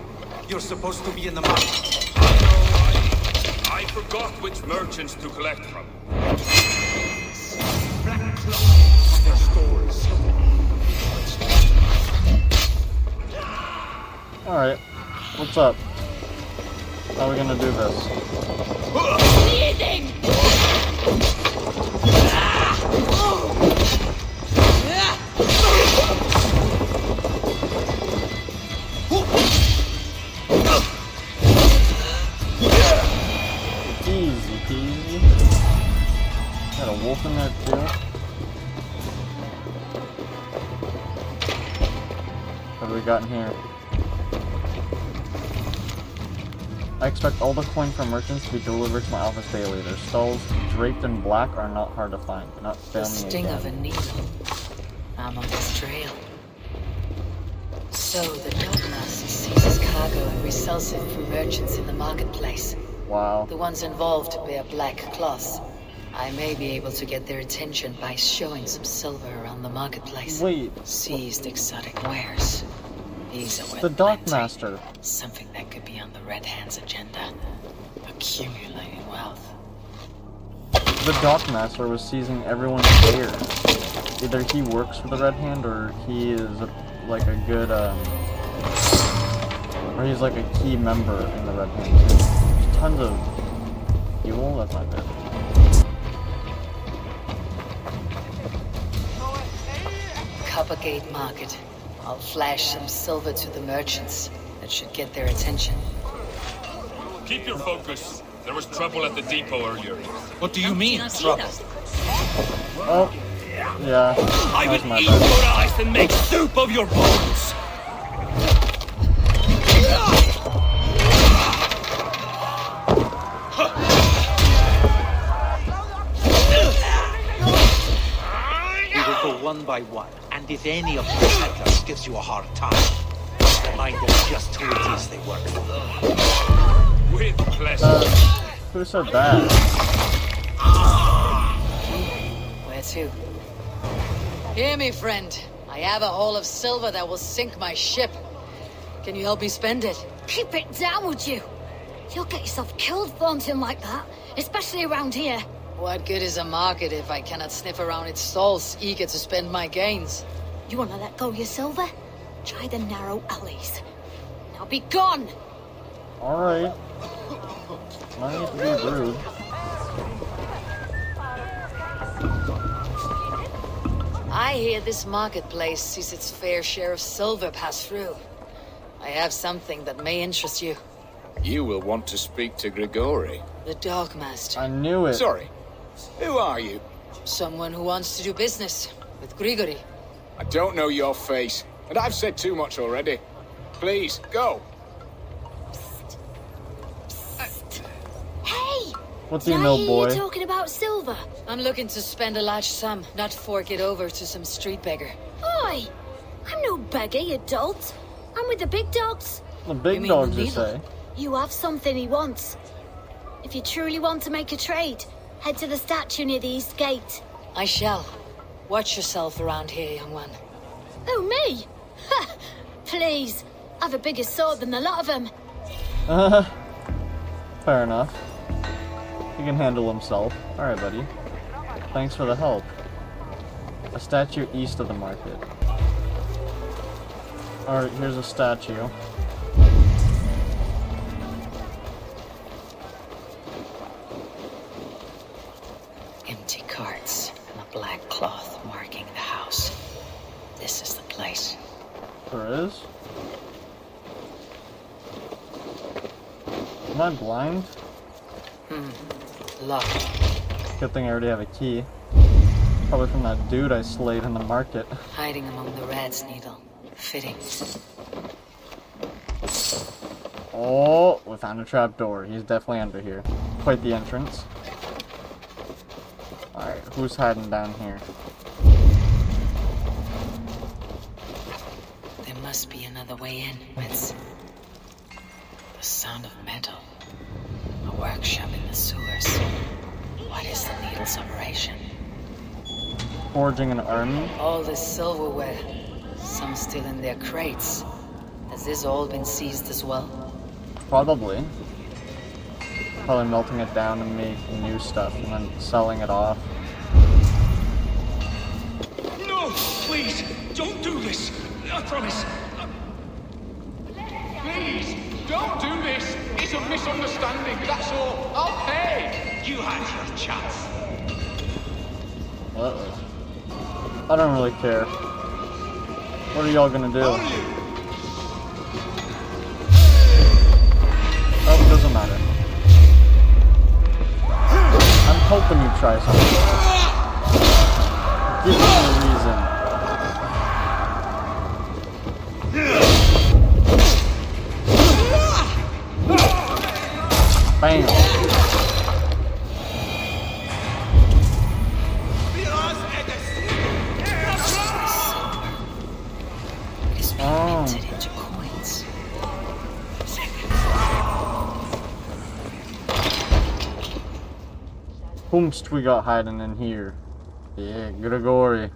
You're supposed to be in the market. I forgot which merchants to collect from. Black cloth their stores. Alright. What's up? How are we gonna do this? Bleeding! Easy peasy. Got a wolf in there too. What do we got in here? I expect all the coin from merchants to be delivered to my office daily. Their stalls draped in black are not hard to find. Do not fail The me sting again. of a needle. I'm on this trail. So the dockmaster seizes cargo and resells it through merchants in the marketplace. Wow. The ones involved wear black cloths. I may be able to get their attention by showing some silver around the marketplace. Wait. Seized exotic wares. These are worth The dockmaster. something that could be on the Red Hand's agenda. Accumulating wealth. The dockmaster was seizing everyone's wares. Either he works for the Red Hand or he is like a good, or he's like a key member in the Red Hand too. There's tons of fuel, that's not good. Coppergate Market. I'll flash some silver to the merchants. That should get their attention. Keep your focus. There was trouble at the depot earlier. What do you mean, trouble? Oh, yeah. I That was will my eat bad. your eyes and make soup of your bones! We will go one by one, and if any of the settlers gives you a hard time, remind them just who it is they work for. With pleasure. Who said that? Where to? Hear me, friend. I have a haul of silver that will sink my ship. Can you help me spend it? Keep it down, would you? You'll get yourself killed flaunting like that, especially around here. What good is a market if I cannot sniff around its stalls, eager to spend my gains? You want to let go of your silver? Try the narrow alleys. Now be gone! Alright. No need to be rude. I hear this marketplace sees its fair share of silver pass through. I have something that may interest you. You will want to speak to Grigori. The Dogmaster. I knew it. Sorry. Who are you? Someone who wants to do business with Grigori. I don't know your face, and I've said too much already. Please, go. Hey! What's the mill, boy? You're talking about silver. I'm looking to spend a large sum, not fork it over to some street beggar. Oi! I'm no beggar, you dolt. I'm with the big dogs. The big dogs, you say? You have something he wants. If you truly want to make a trade, head to the statue near the east gate. I shall. Watch yourself around here, young one. Oh, me? Ha! Please. I've a bigger sword than the lot of them. Fair enough. He can handle himself. Alright, buddy. Thanks for the help. A statue east of the market. Alright, here's a statue. Empty carts and a black cloth marking the house. This is the place. There is? Am I blind? Locked. Good thing I already have a key. Probably from that dude I slayed in the market. Hiding among the rat's needle. Fitting. Oh, we found a trapdoor. He's definitely under here. Quite the entrance. Alright, who's hiding down here? There must be another way in. It's the sound of metal. A workshop in the sewers. What is the needle's operation? Forging an army? All this silverware. Some still in their crates. Has this all been seized as well? Probably. Probably melting it down to make new stuff and then selling it off. No, please, don't do this. I promise. Please, don't do this. It's It's a misunderstanding, that's all. I'll pay. You had your chance. Uh-oh. I don't really care. What are y'all gonna do? Oh, it doesn't matter. I'm hoping you try something. Give me a reason. Bam! Oh. Whomst we got hiding in here? Yeah, Grigori.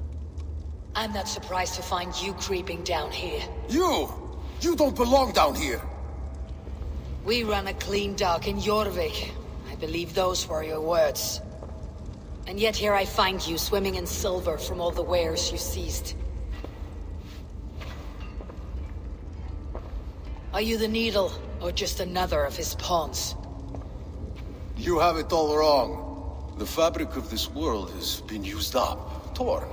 I'm not surprised to find you creeping down here. You don't belong down here. We run a clean dock in Jorvik. I believe those were your words. And yet here I find you swimming in silver from all the wares you seized. Are you the Needle, or just another of his pawns? You have it all wrong. The fabric of this world has been used up, torn,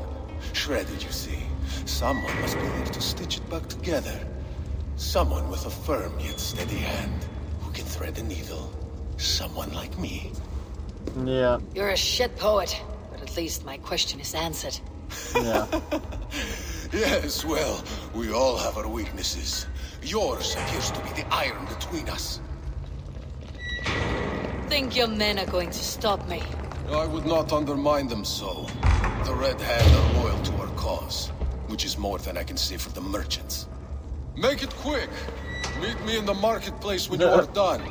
shredded, you see. Someone must be there to stitch it back together. Someone with a firm yet steady hand, who can thread a needle. Someone like me. Yeah. You're a shit poet, but at least my question is answered. Yeah. Yes, well, we all have our weaknesses. Yours appears to be the iron between us. Think your men are going to stop me? I would not undermine them so. The Red Hand are loyal to our cause, which is more than I can say for the merchants. Make it quick! Meet me in the marketplace when you are done.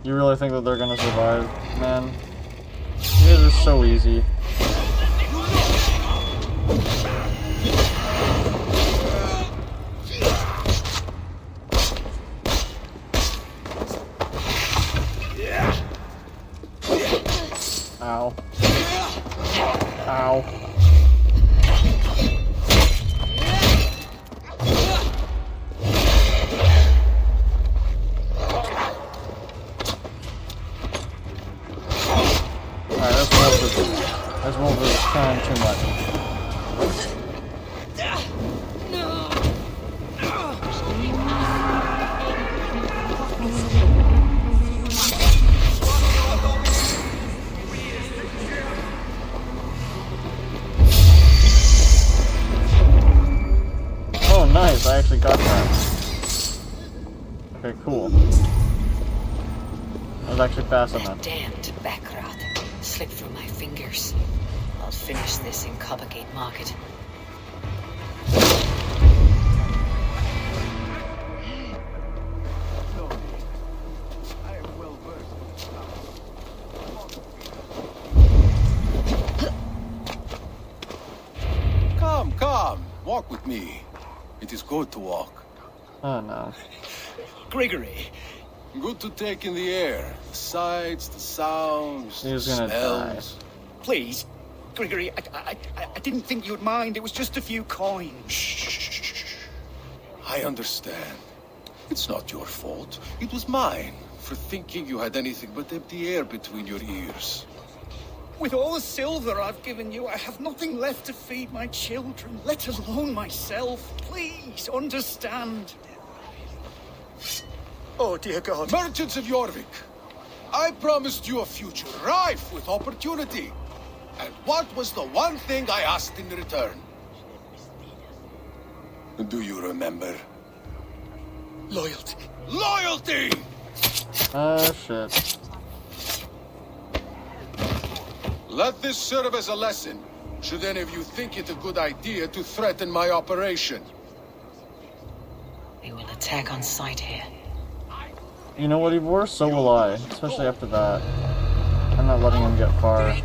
You really think that they're gonna survive, man? You guys are so easy. Ow. Ow. Alright, that's more of this trying too much. Oh, nice, I actually got that. Okay, cool. That was actually fast enough. Damned backrot slipped through my fingers. I'll finish this in Coppergate Market. Come, walk with me. It is good to walk. Oh no. Gregory. Good to take in the air. The sights, the sounds, He's the gonna smells. Please, Gregory, I didn't think you'd mind. It was just a few coins. Shh. I understand. It's not your fault. It was mine for thinking you had anything but empty air between your ears. With all the silver I've given you, I have nothing left to feed my children, let alone myself. Please, understand. Oh, dear God. Merchants of Jorvik, I promised you a future rife with opportunity. And what was the one thing I asked in return? Do you remember? Loyalty. Loyalty! Shit. Let this serve as a lesson, should any of you think it a good idea to threaten my operation. They will attack on sight here. You know what, Hjorr? So will I. Especially after that. I'm not letting him get far.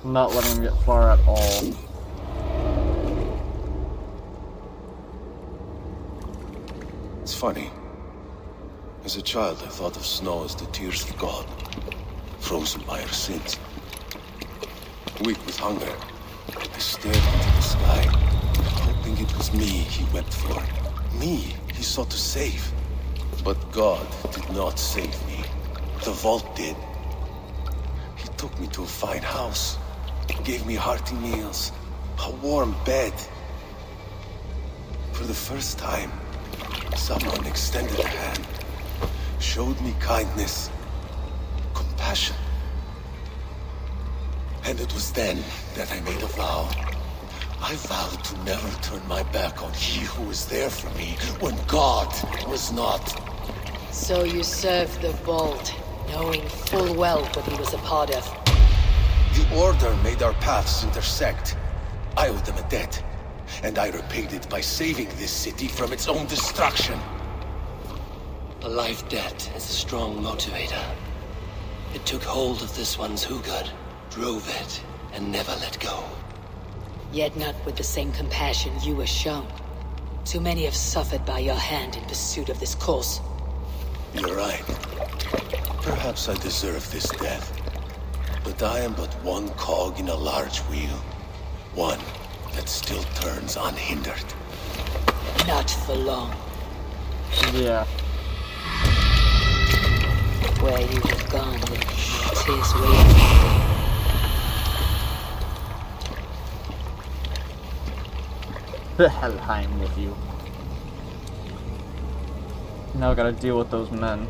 I'm not letting him get far at all. It's funny. As a child, I thought of snow as the tears of God, frozen by our sins. Weak with hunger, I stared into the sky, hoping it was me he wept for. Me he sought to save. But God did not save me. The vault did. He took me to a fine house, gave me hearty meals, a warm bed. For the first time, someone extended a hand, showed me kindness, compassion. And it was then that I made a vow. I vowed to never turn my back on he who was there for me when God was not. So you served the Vault, knowing full well what he was a part of. The Order made our paths intersect. I owed them a debt, and I repaid it by saving this city from its own destruction. A life debt is a strong motivator. It took hold of this one's Hugad, drove it, and never let go. Yet not with the same compassion you were shown. Too many have suffered by your hand in pursuit of this cause. You're right. Perhaps I deserve this death. But I am but one cog in a large wheel. One that still turns unhindered. Not for long. Yeah. Where you have gone, tis waiting. The Helheim with you. Now I gotta deal with those men.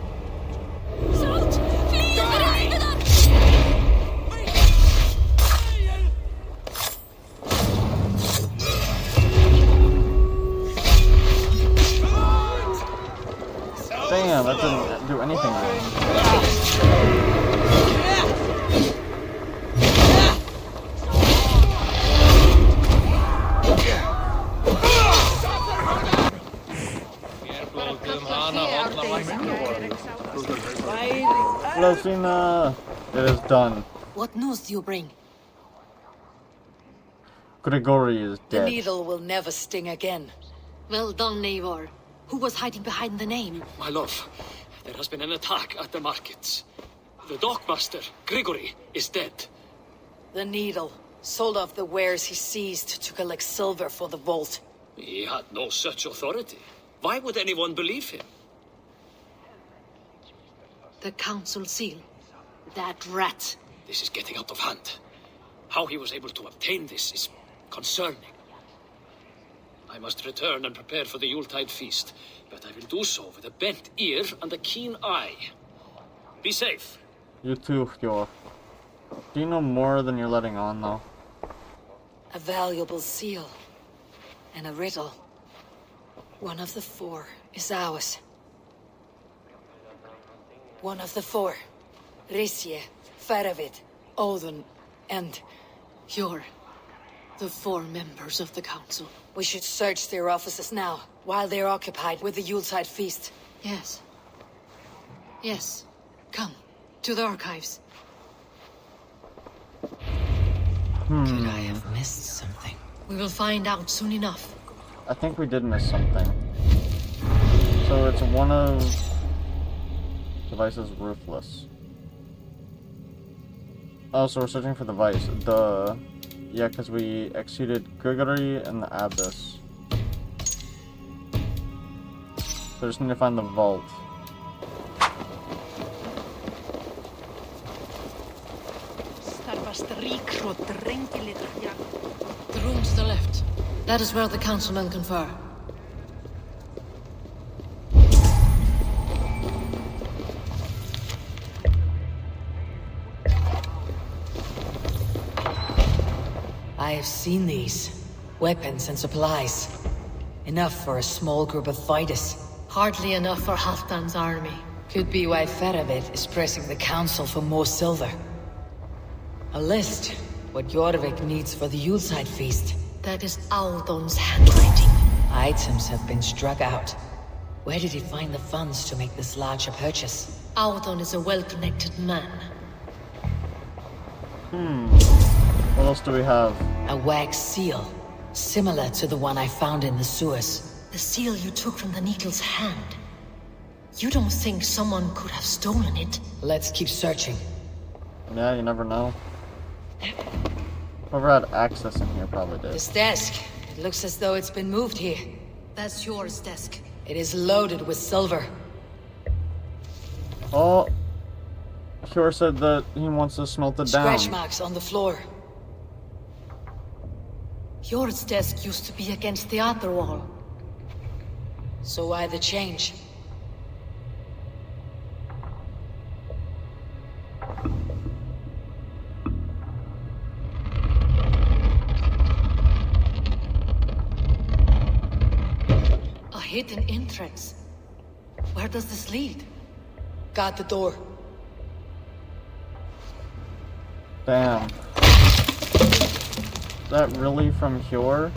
Damn, that didn't do anything wrong. Ljufvina! It is done. What news do you bring? Grigory is The dead. needle will never sting again. Well done, Eivor. Who was hiding behind the name? My love, there has been an attack at the markets. The dockmaster, Grigory, is dead. The needle sold off the wares he seized to collect silver for the vault. He had no such authority. Why would anyone believe him? The council seal. That rat. This is getting out of hand. How he was able to obtain this is concerning. I must return and prepare for the Yuletide feast, but I will do so with a bent ear and a keen eye. Be safe. You too, Hjorr. Do you know more than you're letting on, though? A valuable seal. And a riddle. One of the four is ours. One of the four. Risje, Firebrand, Odin, and Hjorr. The 4 members of the council. We should search their offices now, while they're occupied with the Yuletide feast. Yes. Yes. Come, to the archives. Could I have missed something? We will find out soon enough. I think we did miss something. So it's one of the vices ruthless. Oh, so we're searching for the vice. Yeah, because we executed Grigory and the Abyss. So I just need to find the vault. The room to the left. That is where the councilmen confer. I have seen these. Weapons and supplies. Enough for a small group of fighters. Hardly enough for Halfdan's army. Could be why Firebrand is pressing the council for more silver. A list. What Jorvik needs for the Yuletide feast. That is Aldon's handwriting. Items have been struck out. Where did he find the funds to make this larger purchase? Aldon is a well-connected man. What else do we have? A wax seal. Similar to the one I found in the sewers. The seal you took from the needle's hand. You don't think someone could have stolen it? Let's keep searching. Yeah, you never know. Whoever had access in here probably did. This desk. It looks as though it's been moved here. That's Hjorr's desk. It is loaded with silver. Oh, Hjorr said that he wants to smelt it down. Scratch marks on the floor. Hjorr's desk used to be against the other wall. So why the change? A hidden entrance. Where does this lead? Got the door. Damn. Is that really from Hjorr?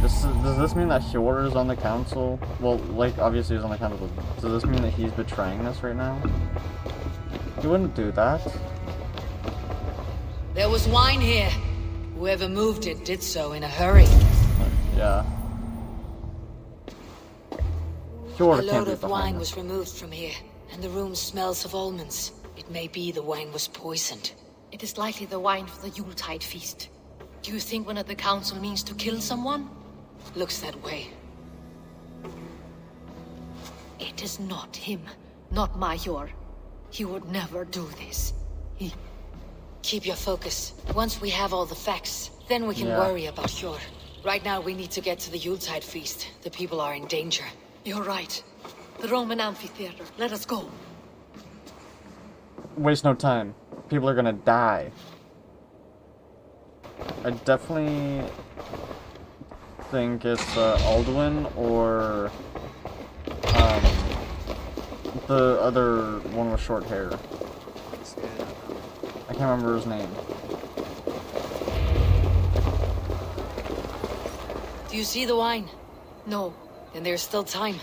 Does this mean that Hjorr is on the council? Well, like, obviously he's on the council, but does this mean that he's betraying us right now? He wouldn't do that. There was wine here. Whoever moved it did so in a hurry. Yeah. Hjorr A can't load be of behind wine this. was removed from here, and the room smells of almonds. It may be the wine was poisoned. It is likely the wine for the Yuletide feast. Do you think one of the council means to kill someone? Looks that way. It is not him. Not my Hjorr. He would never do this. Keep your focus. Once we have all the facts, then we can worry about Hjorr. Right now we need to get to the Yuletide feast. The people are in danger. You're right. The Roman amphitheater. Let us go. Waste no time. People are gonna die. I definitely think it's Alduin or the other one with short hair. I can't remember his name. Do you see the wine? No. Then there's still time.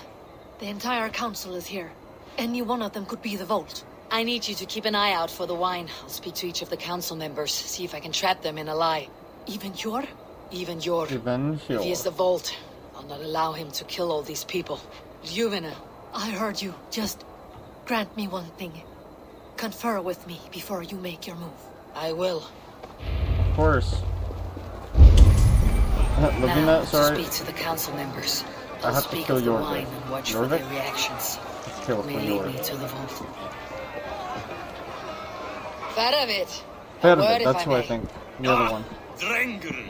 The entire council is here. Any one of them could be the vault. I need you to keep an eye out for the wine. I'll speak to each of the council members, see if I can trap them in a lie. Even Hjorr? Even Hjorr. Even Hjorr. If he is the vault, I'll not allow him to kill all these people. Ljufvina. I heard you. Just grant me one thing. Confer with me before you make your move. I will. Of course. Ljufvina, Now, sorry. to speak to the council members. I I'll have to speak kill of the Jorvik. wine and watch for Jorvik? their reactions. Kill May for lead Jorvik. me to the vault. Faravit. Faravit, that's who I think. The other one. Drengr!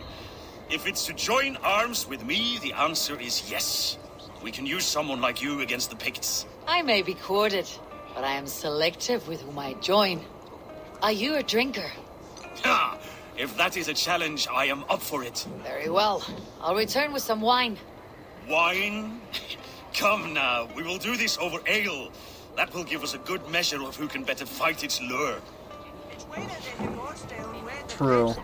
If it's to join arms with me, the answer is yes. We can use someone like you against the Picts. I may be courted, but I am selective with whom I join. Are you a drinker? Ha! If that is a challenge, I am up for it. Very well. I'll return with some wine. Wine? Come now, we will do this over ale. That will give us a good measure of who can better fight its lure. True.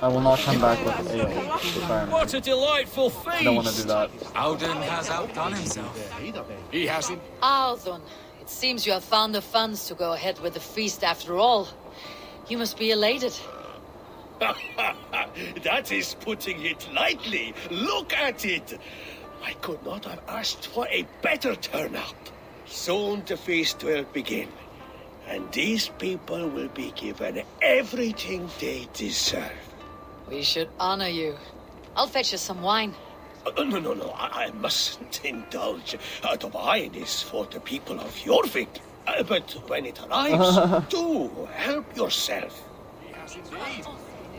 I will not come back with ale. What a delightful feast! I don't want to do that. Audun has outdone himself. He hasn't. Audun, it seems you have found the funds to go ahead with the feast after all. You must be elated. That is putting it lightly. Look at it. I could not have asked for a better turnout. Soon the feast will begin. And these people will be given everything they deserve. We should honor you. I'll fetch you some wine. No, I mustn't indulge. The wine is for the people of Jorvik. But when it arrives, do help yourself.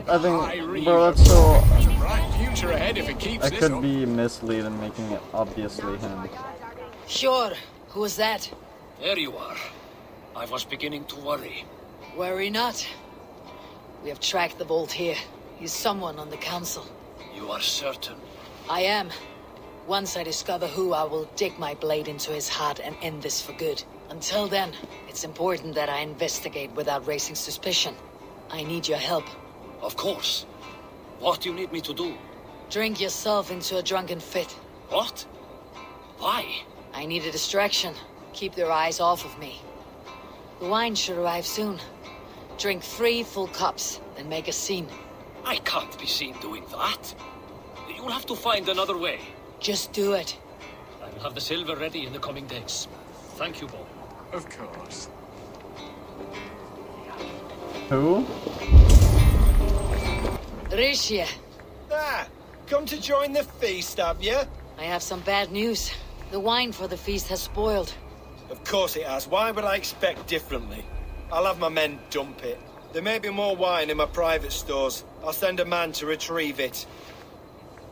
I think, bro, that's so... Bright future ahead if it keeps I this could up. be misleading, making it obviously him. Sure. Who was that? There you are. I was beginning to worry. Worry not. We have tracked the vault here. He's someone on the council. You are certain? I am. Once I discover who, I will dig my blade into his heart and end this for good. Until then, it's important that I investigate without raising suspicion. I need your help. Of course. What do you need me to do? Drink yourself into a drunken fit. What? Why? I need a distraction. Keep their eyes off of me. The wine should arrive soon. Drink 3 full cups, then make a scene. I can't be seen doing that. You'll have to find another way. Just do it. I will have the silver ready in the coming days. Thank you, Bob. Of course. Who? Rishi. Ah, come to join the feast, have you? I have some bad news. The wine for the feast has spoiled. Of course it has. Why would I expect differently? I'll have my men dump it. There may be more wine in my private stores. I'll send a man to retrieve it.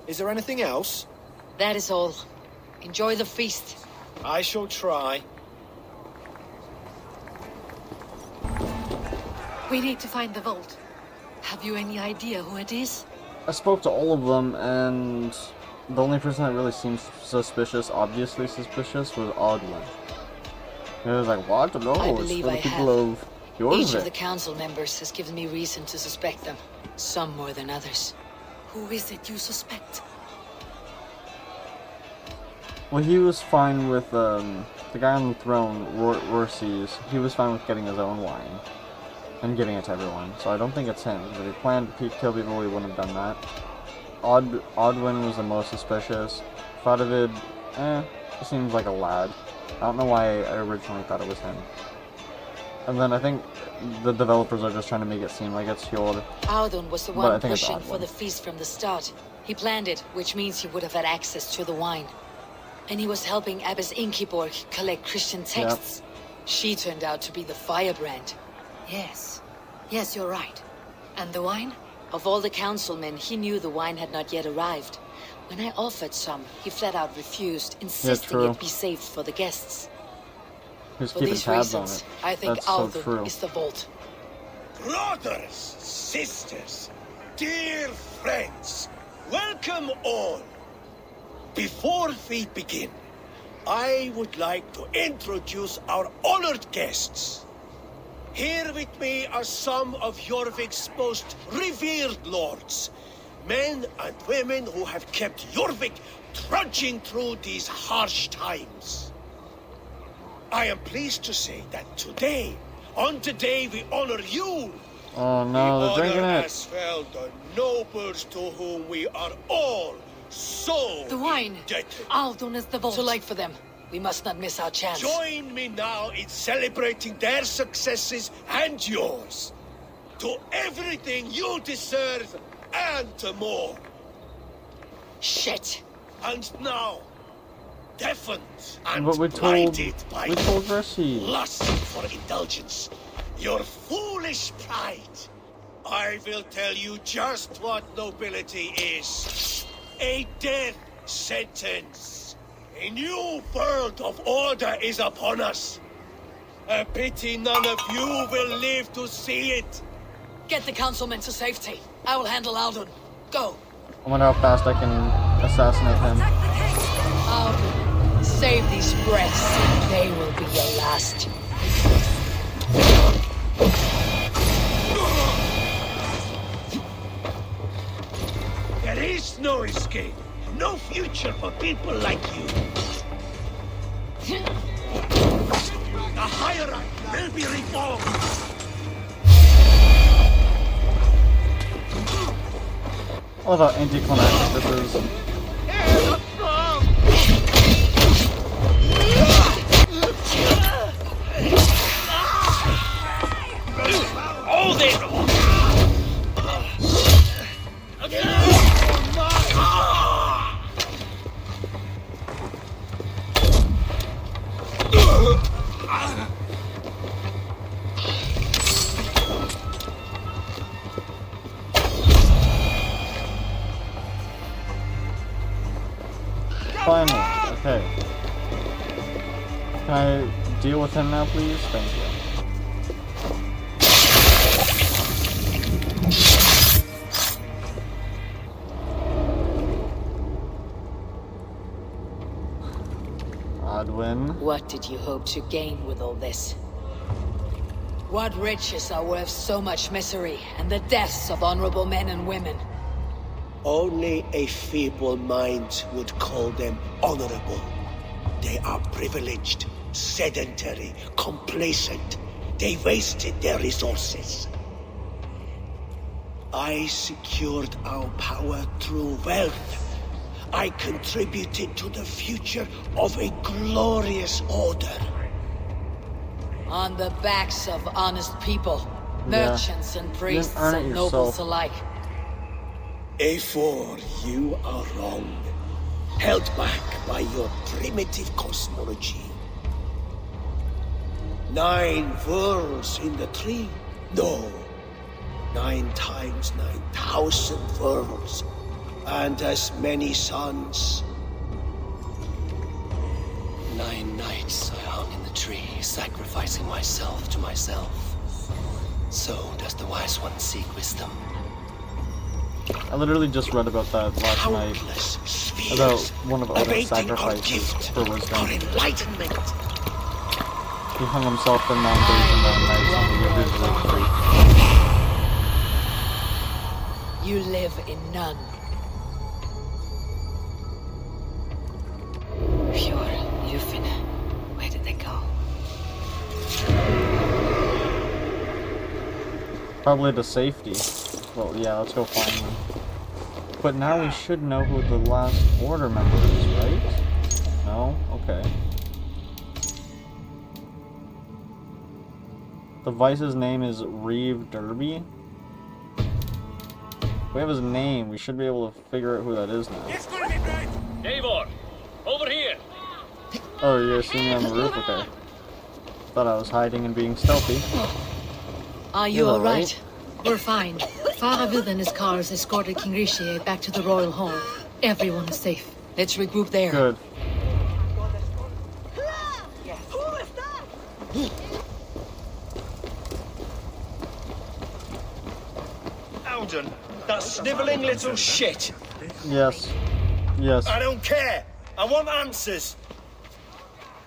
Is there anything else? That is all. Enjoy the feast. I shall try. We need to find the vault. Have you any idea who it is? I spoke to all of them, and the only person that really seemed suspicious, obviously suspicious, was Odwin. He was like, what? No, I it's believe for the I people have. of Jorvik. Each of the council members has given me reason to suspect them. Some more than others. Who is it you suspect? Well, he was fine with, the guy on the throne, Rorses, he was fine with getting his own wine. And giving it to everyone, so I don't think it's him. If he planned to kill people, he wouldn't have done that. Odwin was the most suspicious. Fadavid, he seems like a lad. I don't know why I originally thought it was him. And then I think the developers are just trying to make it seem like it's Hjorr. Audun was the one pushing for the feast from the start. He planned it, which means he would have had access to the wine. And he was helping Abbess Ingeborg collect Christian texts. Yep. She turned out to be the Firebrand. Yes. Yes, you're right. And the wine? Of all the councilmen, he knew the wine had not yet arrived. When I offered some, he flat out refused, insisting it be saved for the guests. He's for these reasons, I think Audun is the vault. Brothers, sisters, dear friends, welcome all. Before we begin, I would like to introduce our honored guests. Here with me are some of Jorvik's most revered lords. Men and women who have kept Jorvik trudging through these harsh times. I am pleased to say that today, on the day we honor you, oh no, they're drinking it. As well the nobles to whom we are all so the wine. Indebted. Audun is the vault. Too late for them. We must not miss our chance. Join me now in celebrating their successes and yours. To everything you deserve and more. Shit. And now, deafened and but we blinded by Rissy. lust for indulgence, your foolish pride, I will tell you just what nobility is. A death sentence. A new world of order is upon us. A pity none of you will live to see it. Get the councilmen to safety. I will handle Audun. Go. I wonder how fast I can assassinate him. Audun, save these breaths. They will be your last. There is no escape. No future for people like you. The hierarchy will be reformed. Oh, the anticlimactic this is. Hold it! Finally, okay. Can I deal with him now, please? Thank you. Odwin. What did you hope to gain with all this? What riches are worth so much misery and the deaths of honorable men and women? Only a feeble mind would call them honorable. They are privileged, sedentary, complacent. They wasted their resources. I secured our power through wealth. I contributed to the future of a glorious order. On the backs of honest people. Merchants and priests and nobles alike. Eivor, you are wrong. Held back by your primitive cosmology. 9 worlds in the tree? No. 9 times 9,000 worlds. And as many suns. 9 nights I hung in the tree, sacrificing myself to myself. So does the wise one seek wisdom. I literally just read about that last night. About one of Odin's sacrifices for wisdom. He hung himself for 9 days and 9 nights and he lived his free. You live in none. Hjorr, Ljufvina. Where did they go? Probably to safety. Well, yeah, let's go find them. But now we should know who the last order member is, right? No? Okay. The vice's name is Derby. We have his name. We should be able to figure out who that is now. Eivor, over here. Oh, you're seeing me on the roof? Okay. Thought I was hiding and being stealthy. Are you alright? We're fine. Firebrand and his cars escorted King Rishi back to the royal hall. Everyone is safe. Let's regroup there. Good. Alden, that snivelling little shit. Yes. Yes. I don't care. I want answers.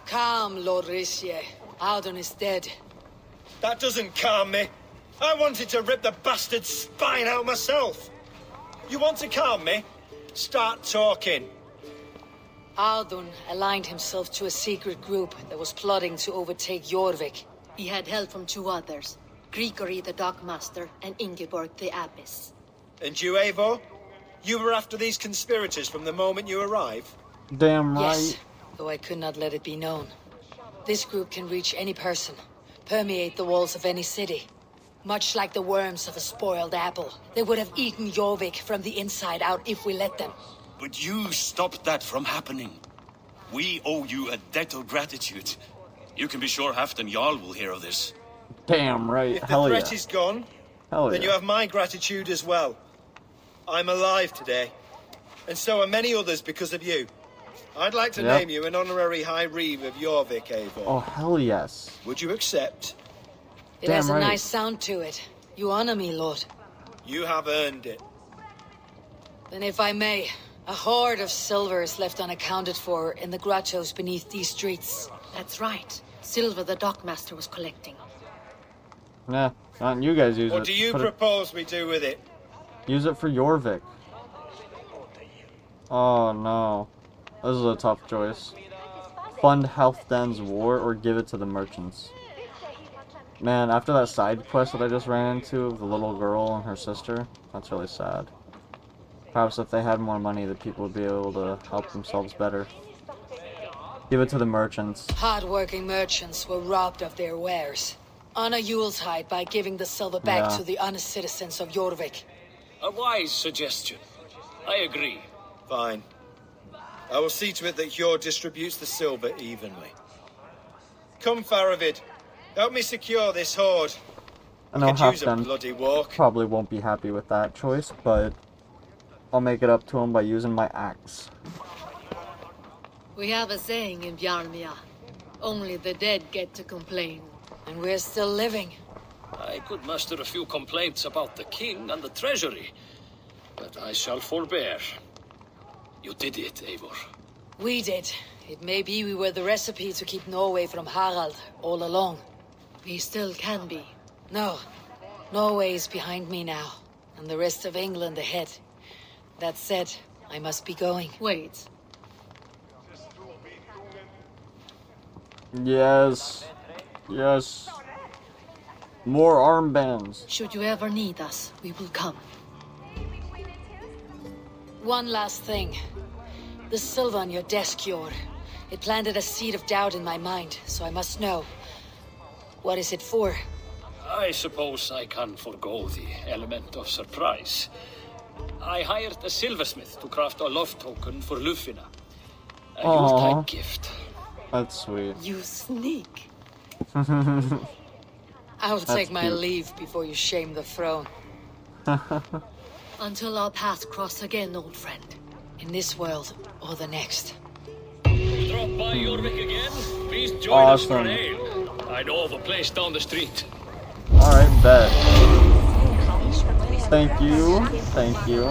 Calm, Lord Rishi. Alden is dead. That doesn't calm me. I wanted to rip the bastard's spine out myself. You want to calm me? Start talking. Alden aligned himself to a secret group that was plotting to overtake Jorvik. He had help from 2 others. Grigory the Dockmaster and Ingeborg the Abbess. And you, Eivor? You were after these conspirators from the moment you arrived? Damn right. Yes, though I could not let it be known. This group can reach any person, permeate the walls of any city. Much like the worms of a spoiled apple. They would have eaten Jorvik from the inside out if we let them. But you stopped that from happening. We owe you a debt of gratitude. You can be sure Halfdan Jarl will hear of this. Damn right. If the Hell threat yeah. is gone, Hell then yeah. you have my gratitude as well. I'm alive today. And so are many others because of you. I'd like to name you an honorary High Reeve of Jorvik, Eivor. Oh, hell yes. Would you accept? It has a nice sound to it. You honor me, Lord. You have earned it. Then if I may, a hoard of silver is left unaccounted for in the grottos beneath these streets. That's right. Silver the Dockmaster was collecting. Nah, not you guys use it. What do you propose we do with it? Use it for Jorvik. Oh no. This is a tough choice. Fund Halfdan's war or give it to the merchants. Man, after that side quest that I just ran into of the little girl and her sister, that's really sad. Perhaps if they had more money, the people would be able to help themselves better. Give it to the merchants. Hard-working merchants were robbed of their wares. Honor Yuletide by giving the silver back to the honest citizens of Jorvik. A wise suggestion. I agree. Fine. I will see to it that Hjorr distributes the silver evenly. Come, Firebrand. Help me secure this hoard. I know Halfdan bloody walk. probably won't be happy with that choice, but I'll make it up to him by using my axe. We have a saying in Bjarmia. Only the dead get to complain. And we're still living. I could muster a few complaints about the king and the treasury, but I shall forbear. You did it, Eivor. We did. It may be we were the recipe to keep Norway from Harald all along. We still can be. No. Norway is behind me now, and the rest of England ahead. That said, I must be going. Wait. Yes. Yes. More armbands. Should you ever need us, we will come. One last thing. The silver on your desk, Hjorr. It planted a seed of doubt in my mind, so I must know. What is it for? I suppose I can forgo the element of surprise. I hired a silversmith to craft a love token for Ljufvina. A Yuletide gift. That's sweet. You sneak. I'll That's take my cute. leave before you shame the throne. Until our paths cross again, old friend. In this world or the next. Drop by Jorvik again? Please join us for an Awesome. ale. I know of a place down the street. Alright, bet. Thank you. Thank you.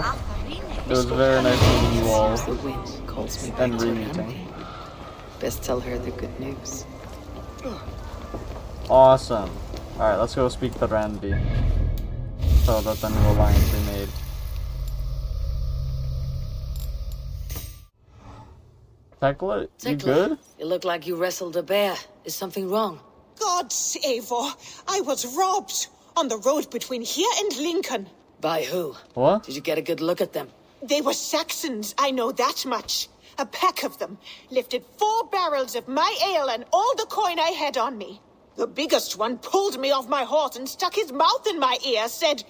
It was very nice meeting you all. The wind calls me back And to reuniting. Randvi. Best tell her the good news. Awesome. Alright, let's go speak to Randvi. So that the new alliance we made. Tekla, you Tekla, good? you look like you wrestled a bear. Is something wrong? God's Eivor, I was robbed on the road between here and Lincoln. By who? What? Did you get a good look at them? They were Saxons, I know that much. A pack of them lifted 4 barrels of my ale and all the coin I had on me. The biggest one pulled me off my horse and stuck his mouth in my ear, said,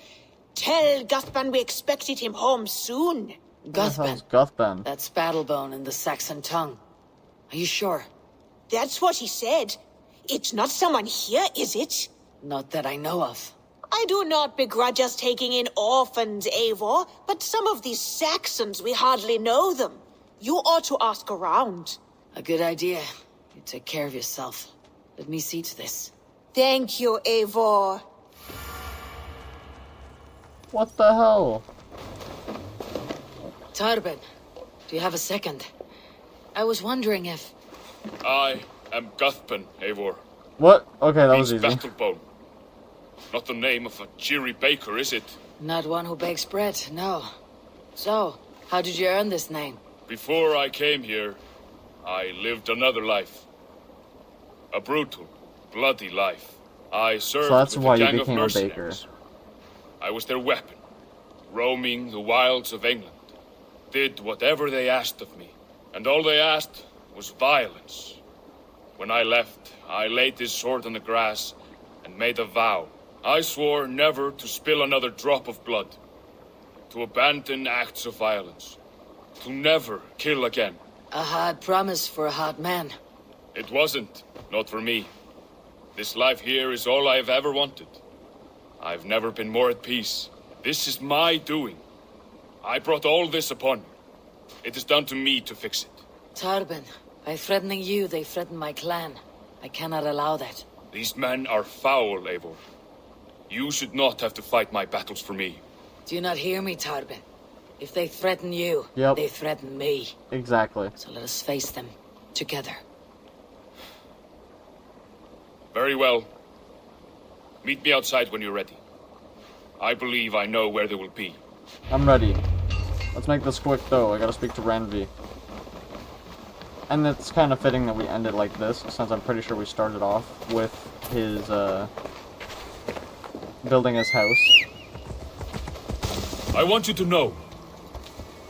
"Tell Guthban we expected him home soon." Guthban. Guthban. That's Battlebone in the Saxon tongue. Are you sure? That's what he said. It's not someone here, is it? Not that I know of. I do not begrudge us taking in orphans, Eivor, but some of these Saxons, we hardly know them. You ought to ask around. A good idea. You take care of yourself. Let me see to this. Thank you, Eivor. What the hell? Tarban, do you have a second? I was wondering if... I am Guthban, Eivor. What? Okay, that was Means easy. Battlebone. Not the name of a cheery baker, is it? Not one who bakes bread, no. So, how did you earn this name? Before I came here, I lived another life. A brutal, bloody life. I served So that's with why a you gang of became a baker. mercenaries. I was their weapon, roaming the wilds of England. Did whatever they asked of me, and all they asked was violence. When I left, I laid this sword on the grass and made a vow. I swore never to spill another drop of blood, to abandon acts of violence, to never kill again. A hard promise for a hard man. It wasn't, not for me. This life here is all I've ever wanted. I've never been more at peace. This is my doing. I brought all this upon you. It is down to me to fix it. Tarban, by threatening you, they threaten my clan. I cannot allow that. These men are foul, Eivor. You should not have to fight my battles for me. Do you not hear me, Tarban? If they threaten you, Yep. they threaten me. Exactly. So let us face them together. Very well. Meet me outside when you're ready. I believe I know where they will be. I'm ready. Let's make this quick though. I gotta speak to Randvi. And it's kind of fitting that we end it like this, since I'm pretty sure we started off with his, building his house. I want you to know,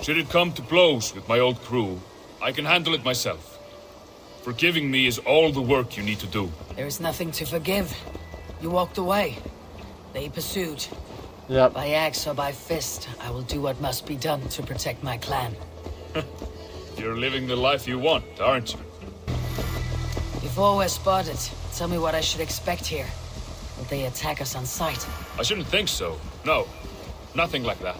should it come to blows with my old crew, I can handle it myself. Forgiving me is all the work you need to do. There is nothing to forgive. You walked away. They pursued. Yep. By axe or by fist, I will do what must be done to protect my clan. You're living the life you want, aren't you? Before we're spotted, tell me what I should expect here. Will they attack us on sight? I shouldn't think so. No, nothing like that.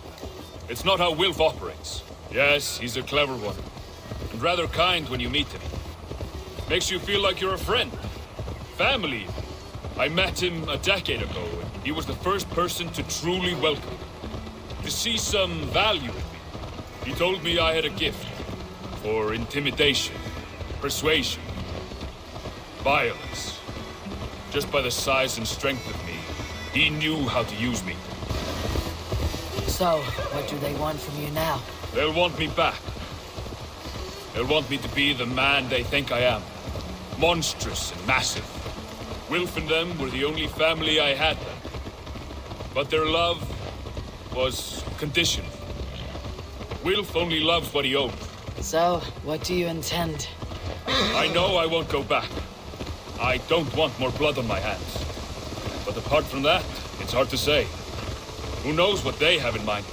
It's not how Wilf operates. Yes, he's a clever one, and rather kind when you meet him. Makes you feel like you're a friend. Family. I met him a decade ago, and he was the first person to truly welcome me, to see some value in me. He told me I had a gift for intimidation, persuasion, violence. Just by the size and strength of me, he knew how to use me. So, what do they want from you now? They'll want me back. They'll want me to be the man they think I am. Monstrous and massive. Wilf and them were the only family I had then. But their love was conditional. Wilf only loves what he owns. So, what do you intend? I know I won't go back. I don't want more blood on my hands. But But apart from that, it's hard to say. Who knows what they have in mind?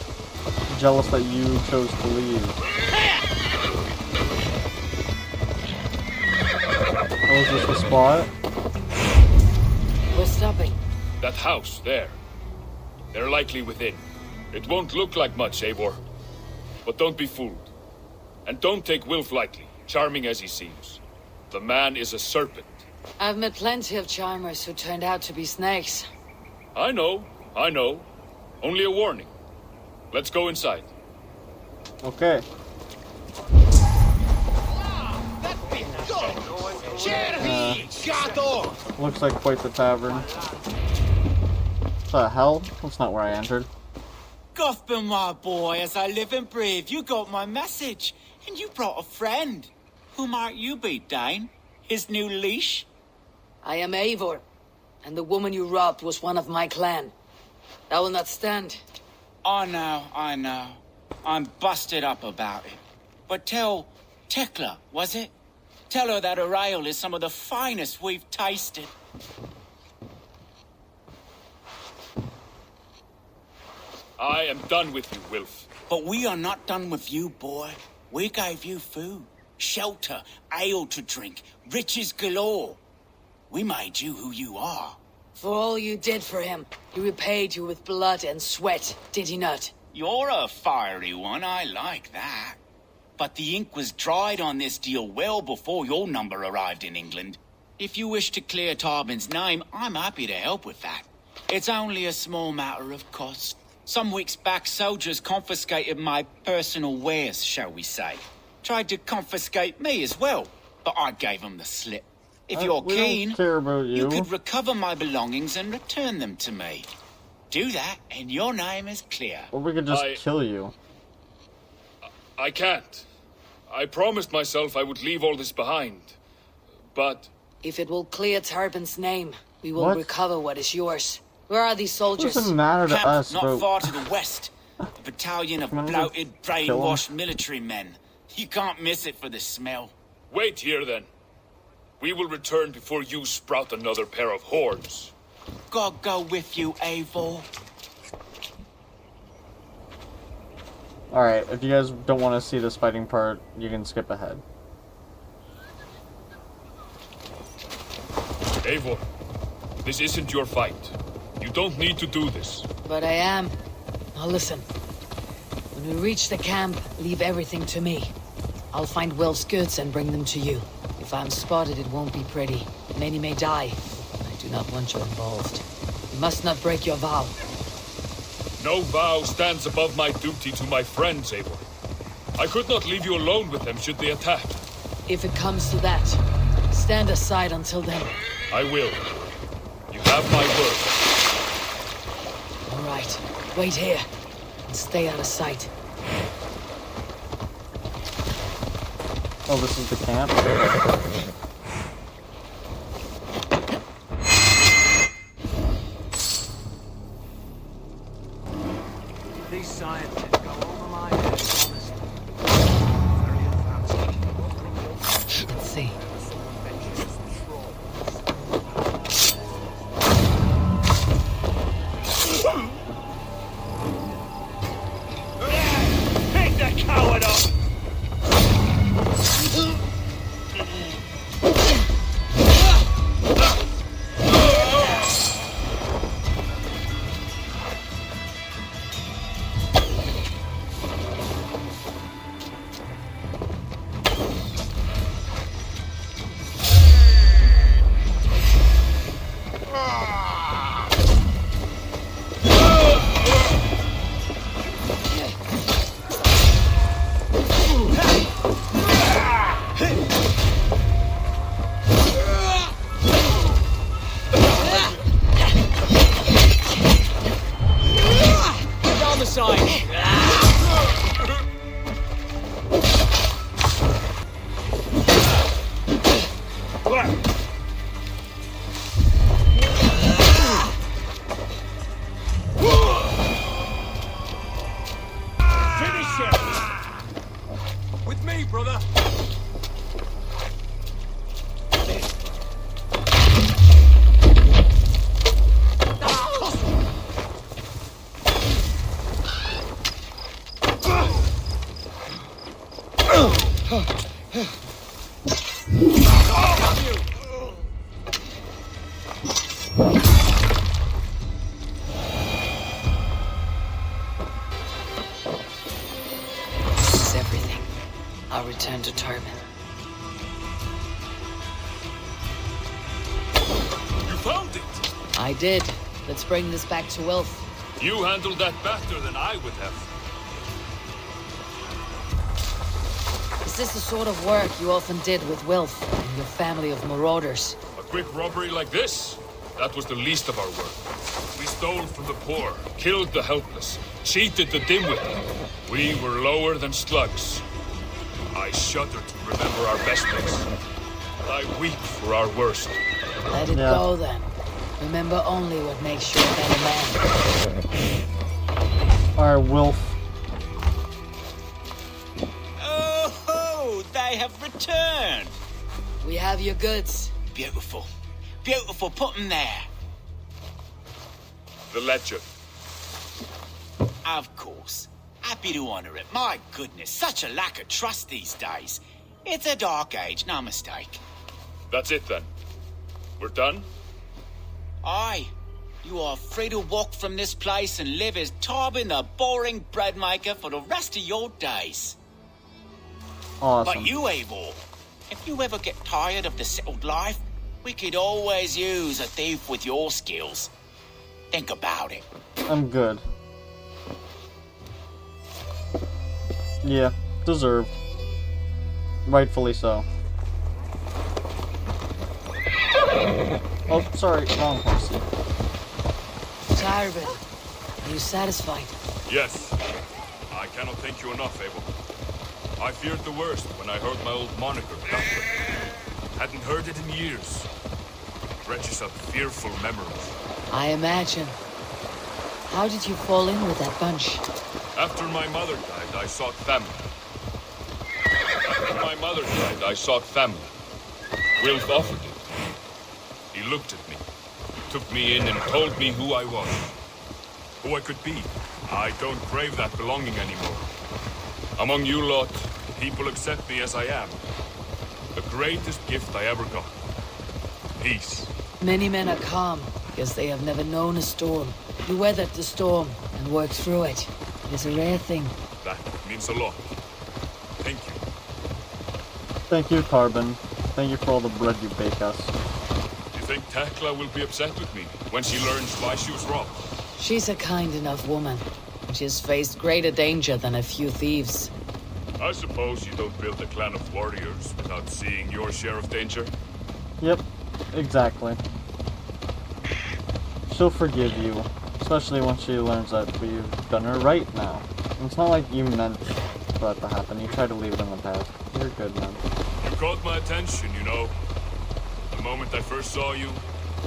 Jealous that you chose to leave. Oh, is this the spot? We're stopping. That house, there. They're likely within. It won't look like much, Eivor. But don't be fooled. And don't take Wilf lightly, charming as he seems. The man is a serpent. I've met plenty of charmers who turned out to be snakes. I know. Only a warning. Let's go inside. Okay. Looks like quite the tavern. What the hell? That's not where I entered. Gotham, my boy, as I live and breathe, you got my message. And you brought a friend. Who might you be, Dane? His new leash? I am Eivor, and the woman you robbed was one of my clan. That will not stand. I know. I'm busted up about it. But tell Tekla, was it? Tell her that her ale is some of the finest we've tasted. I am done with you, Wilf. But we are not done with you, boy. We gave you food, shelter, ale to drink, riches galore. We made you who you are. For all you did for him, he repaid you with blood and sweat, did he not? You're a fiery one, I like that. But the ink was dried on this deal well before your number arrived in England. If you wish to clear Tarbens' name, I'm happy to help with that. It's only a small matter of cost. Some weeks back, soldiers confiscated my personal wares, shall we say. Tried to confiscate me as well, but I gave them the slip. If you're keen, don't care about you. You could recover my belongings and return them to me. Do that, and your name is clear. Or we could just kill you. I can't. I promised myself I would leave all this behind. But... If it will clear Tarbens' name, we will recover what is yours. Where are these soldiers? Doesn't matter to us, not bro. far to the west. A battalion of bloated, brainwashed military men. You can't miss it for the smell. Wait here, then. We will return before you sprout another pair of horns. God go with you, Eivor. Alright, if you guys don't want to see this fighting part, you can skip ahead. Eivor, this isn't your fight. You don't need to do this. But I am. Now listen. When we reach the camp, leave everything to me. I'll find Wilf's goods and bring them to you. If I'm spotted, it won't be pretty. Many may die. I do not want you involved. You must not break your vow. No vow stands above my duty to my friends, Eivor. I could not leave you alone with them should they attack. If it comes to that, stand aside until then. I will. You have my word. All right. Wait here. And stay out of sight. Oh, this is the camp? These scientists go over my head, honestly. Very advanced. Let's see. Pick the coward up! return to Tarbin. You found it! I did. Let's bring this back to Wilf. You handled that better than I would have. Is this the sort of work you often did with Wilf and your family of marauders? A quick robbery like this? That was the least of our work. We stole from the poor, killed the helpless, cheated the dimwitted. We were lower than slugs. I shudder to remember our best days. I weep for our worst. Let it go then. Remember only what makes you a better man. Alright, Wilf. Oh, they have returned. We have your goods. Beautiful. Beautiful, put them there. The ledger. Of course. Happy to honor it. My goodness, such a lack of trust these days. It's a dark age, no mistake. That's it then. We're done? Aye. You are free to walk from this place and live as Tarbin the boring bread maker for the rest of your days. Awesome. But you, Eivor, if you ever get tired of the settled life, we could always use a thief with your skills. Think about it. I'm good. Yeah, deserved. Rightfully so. Oh, sorry, wrong horsey. Tarbin, are you satisfied? Yes. I cannot thank you enough, Abel. I feared the worst when I heard my old moniker, Doctor. Hadn't heard it in years. It dredges up fearful memories. I imagine. How did you fall in with that bunch? After my mother died, I sought family. Wilf offered it. He looked at me, took me in and told me who I was. Who I could be. I don't crave that belonging anymore. Among you lot, people accept me as I am. The greatest gift I ever got. Peace. Many men are calm because they have never known a storm. You weathered the storm and worked through it. It is a rare thing. That means a lot. Thank you. Thank you, Tarbin. Thank you for all the bread you bake us. You think Tekla will be upset with me when she learns why she was robbed? She's a kind enough woman. She has faced greater danger than a few thieves. I suppose you don't build a clan of warriors without seeing your share of danger? Yep, exactly. She'll forgive you, especially when she learns that we've done her right now. And it's not like you meant for that to happen. You tried to leave it in the past. You're good, man. You caught my attention, you know. The moment I first saw you,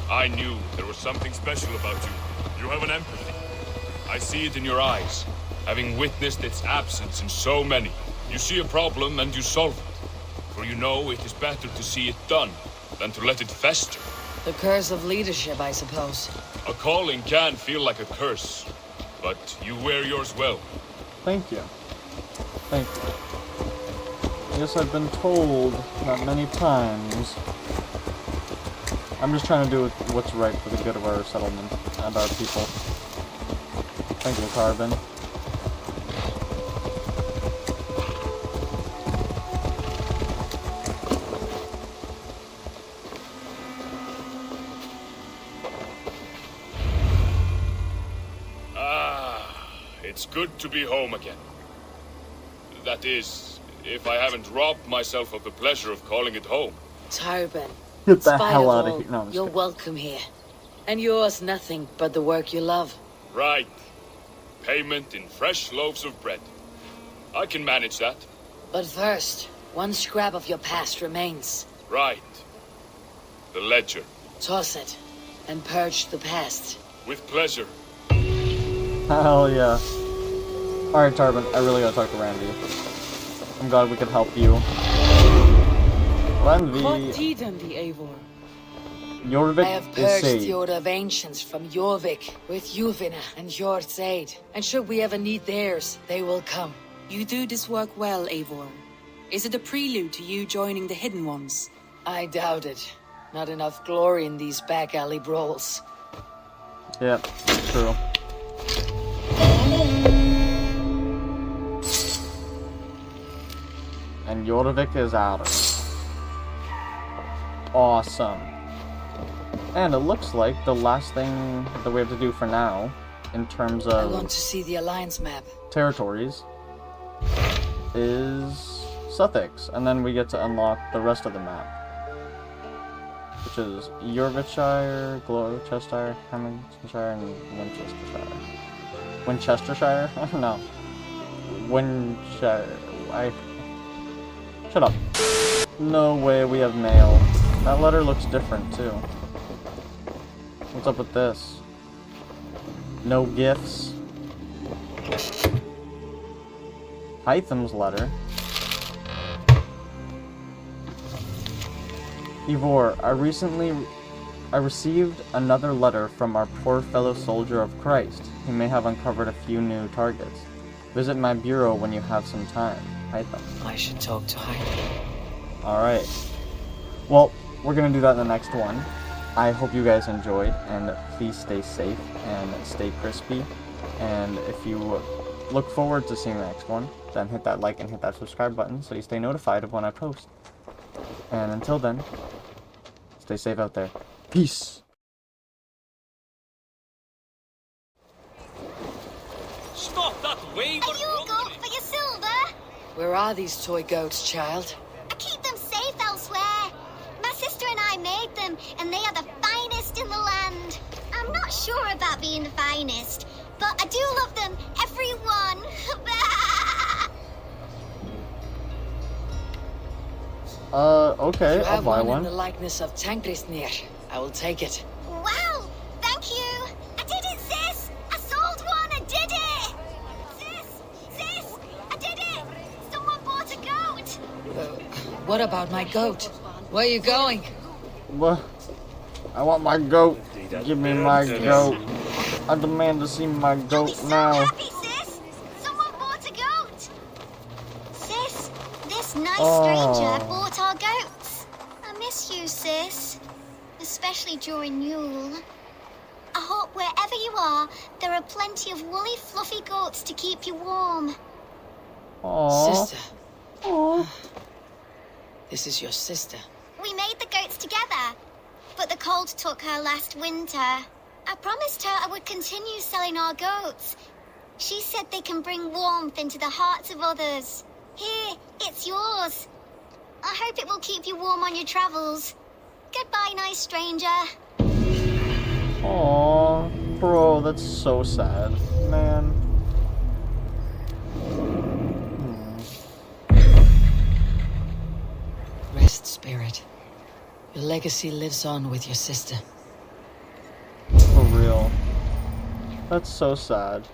I knew there was something special about you. You have an empathy. I see it in your eyes, having witnessed its absence in so many. You see a problem and you solve it. For you know it is better to see it done than to let it fester. The curse of leadership, I suppose. A calling can feel like a curse, but you wear yours well. Thank you. Thank you. Yes, I've been told that many times. I'm just trying to do what's right for the good of our settlement and our people. Thank you, Tarbin. It's good to be home again. That is, if I haven't robbed myself of the pleasure of calling it home. Tarbin, get the hell out of here. No, you're welcome here. And yours nothing but the work you love. Right. Payment in fresh loaves of bread. I can manage that. But first, one scrap of your past remains. Right. The ledger. Toss it, and purge the past. With pleasure. Hell yeah. Alright, Tarbin, I really gotta talk to Randvi. I'm glad we could help you. Randvi. Jorvik I have is purged saved. the Order of Ancients from Jorvik with Ljufvina and Hjorr's aid. And should we ever need theirs, they will come. You do this work well, Eivor. Is it a prelude to you joining the Hidden Ones? I doubt it. Not enough glory in these back alley brawls. Yep, true. And Jorvik is ours. Awesome. And it looks like the last thing that we have to do for now, in terms of I want to see the Alliance map. Territories, is Sussex, and then we get to unlock the rest of the map, which is Yorkshire, Gloucestershire, Hamiltonshire, and Winchestershire. Winchestershire? I don't know. Shut up. No way we have mail. That letter looks different too. What's up with this? No gifts. Hytham's letter. Hjorr, I received another letter from our poor fellow soldier of Christ. He may have uncovered a few new targets. Visit my bureau when you have some time. Hytham. I should talk to Hytham. Alright. Well, we're gonna do that in the next one. I hope you guys enjoyed, and please stay safe and stay crispy. And if you look forward to seeing the next one, then hit that like and hit that subscribe button so you stay notified of when I post. And until then, stay safe out there. Peace! Stop that wayward wandering! For your silver? Where are these toy goats, child? I keep them safe elsewhere. My sister and I made them, and they are the finest in the land. I'm not sure about being the finest, but I do love them, every one. Okay, I'll buy one. In the likeness of Tankrisnir. I will take it. Wow, thank you. I did it, sis. I sold one, I did it. Sis, I did it. Someone bought a goat. What about my goat? Where are you going? What? I want my goat. Give me my goat. I demand to see my goat now. Happy, sis. Someone bought a goat. Sis, this nice stranger bought our goats. I miss you, sis. Especially during Yule. I hope wherever you are, there are plenty of woolly, fluffy goats to keep you warm. Aww. Sister. Aww. This is your sister. We made the goats together, but the cold took her last winter. I promised her I would continue selling our goats. She said they can bring warmth into the hearts of others. Here, it's yours. I hope it will keep you warm on your travels. Goodbye, nice stranger. Aww, bro, that's so sad, man. Rest, spirit. Your legacy lives on with your sister. For real. That's so sad.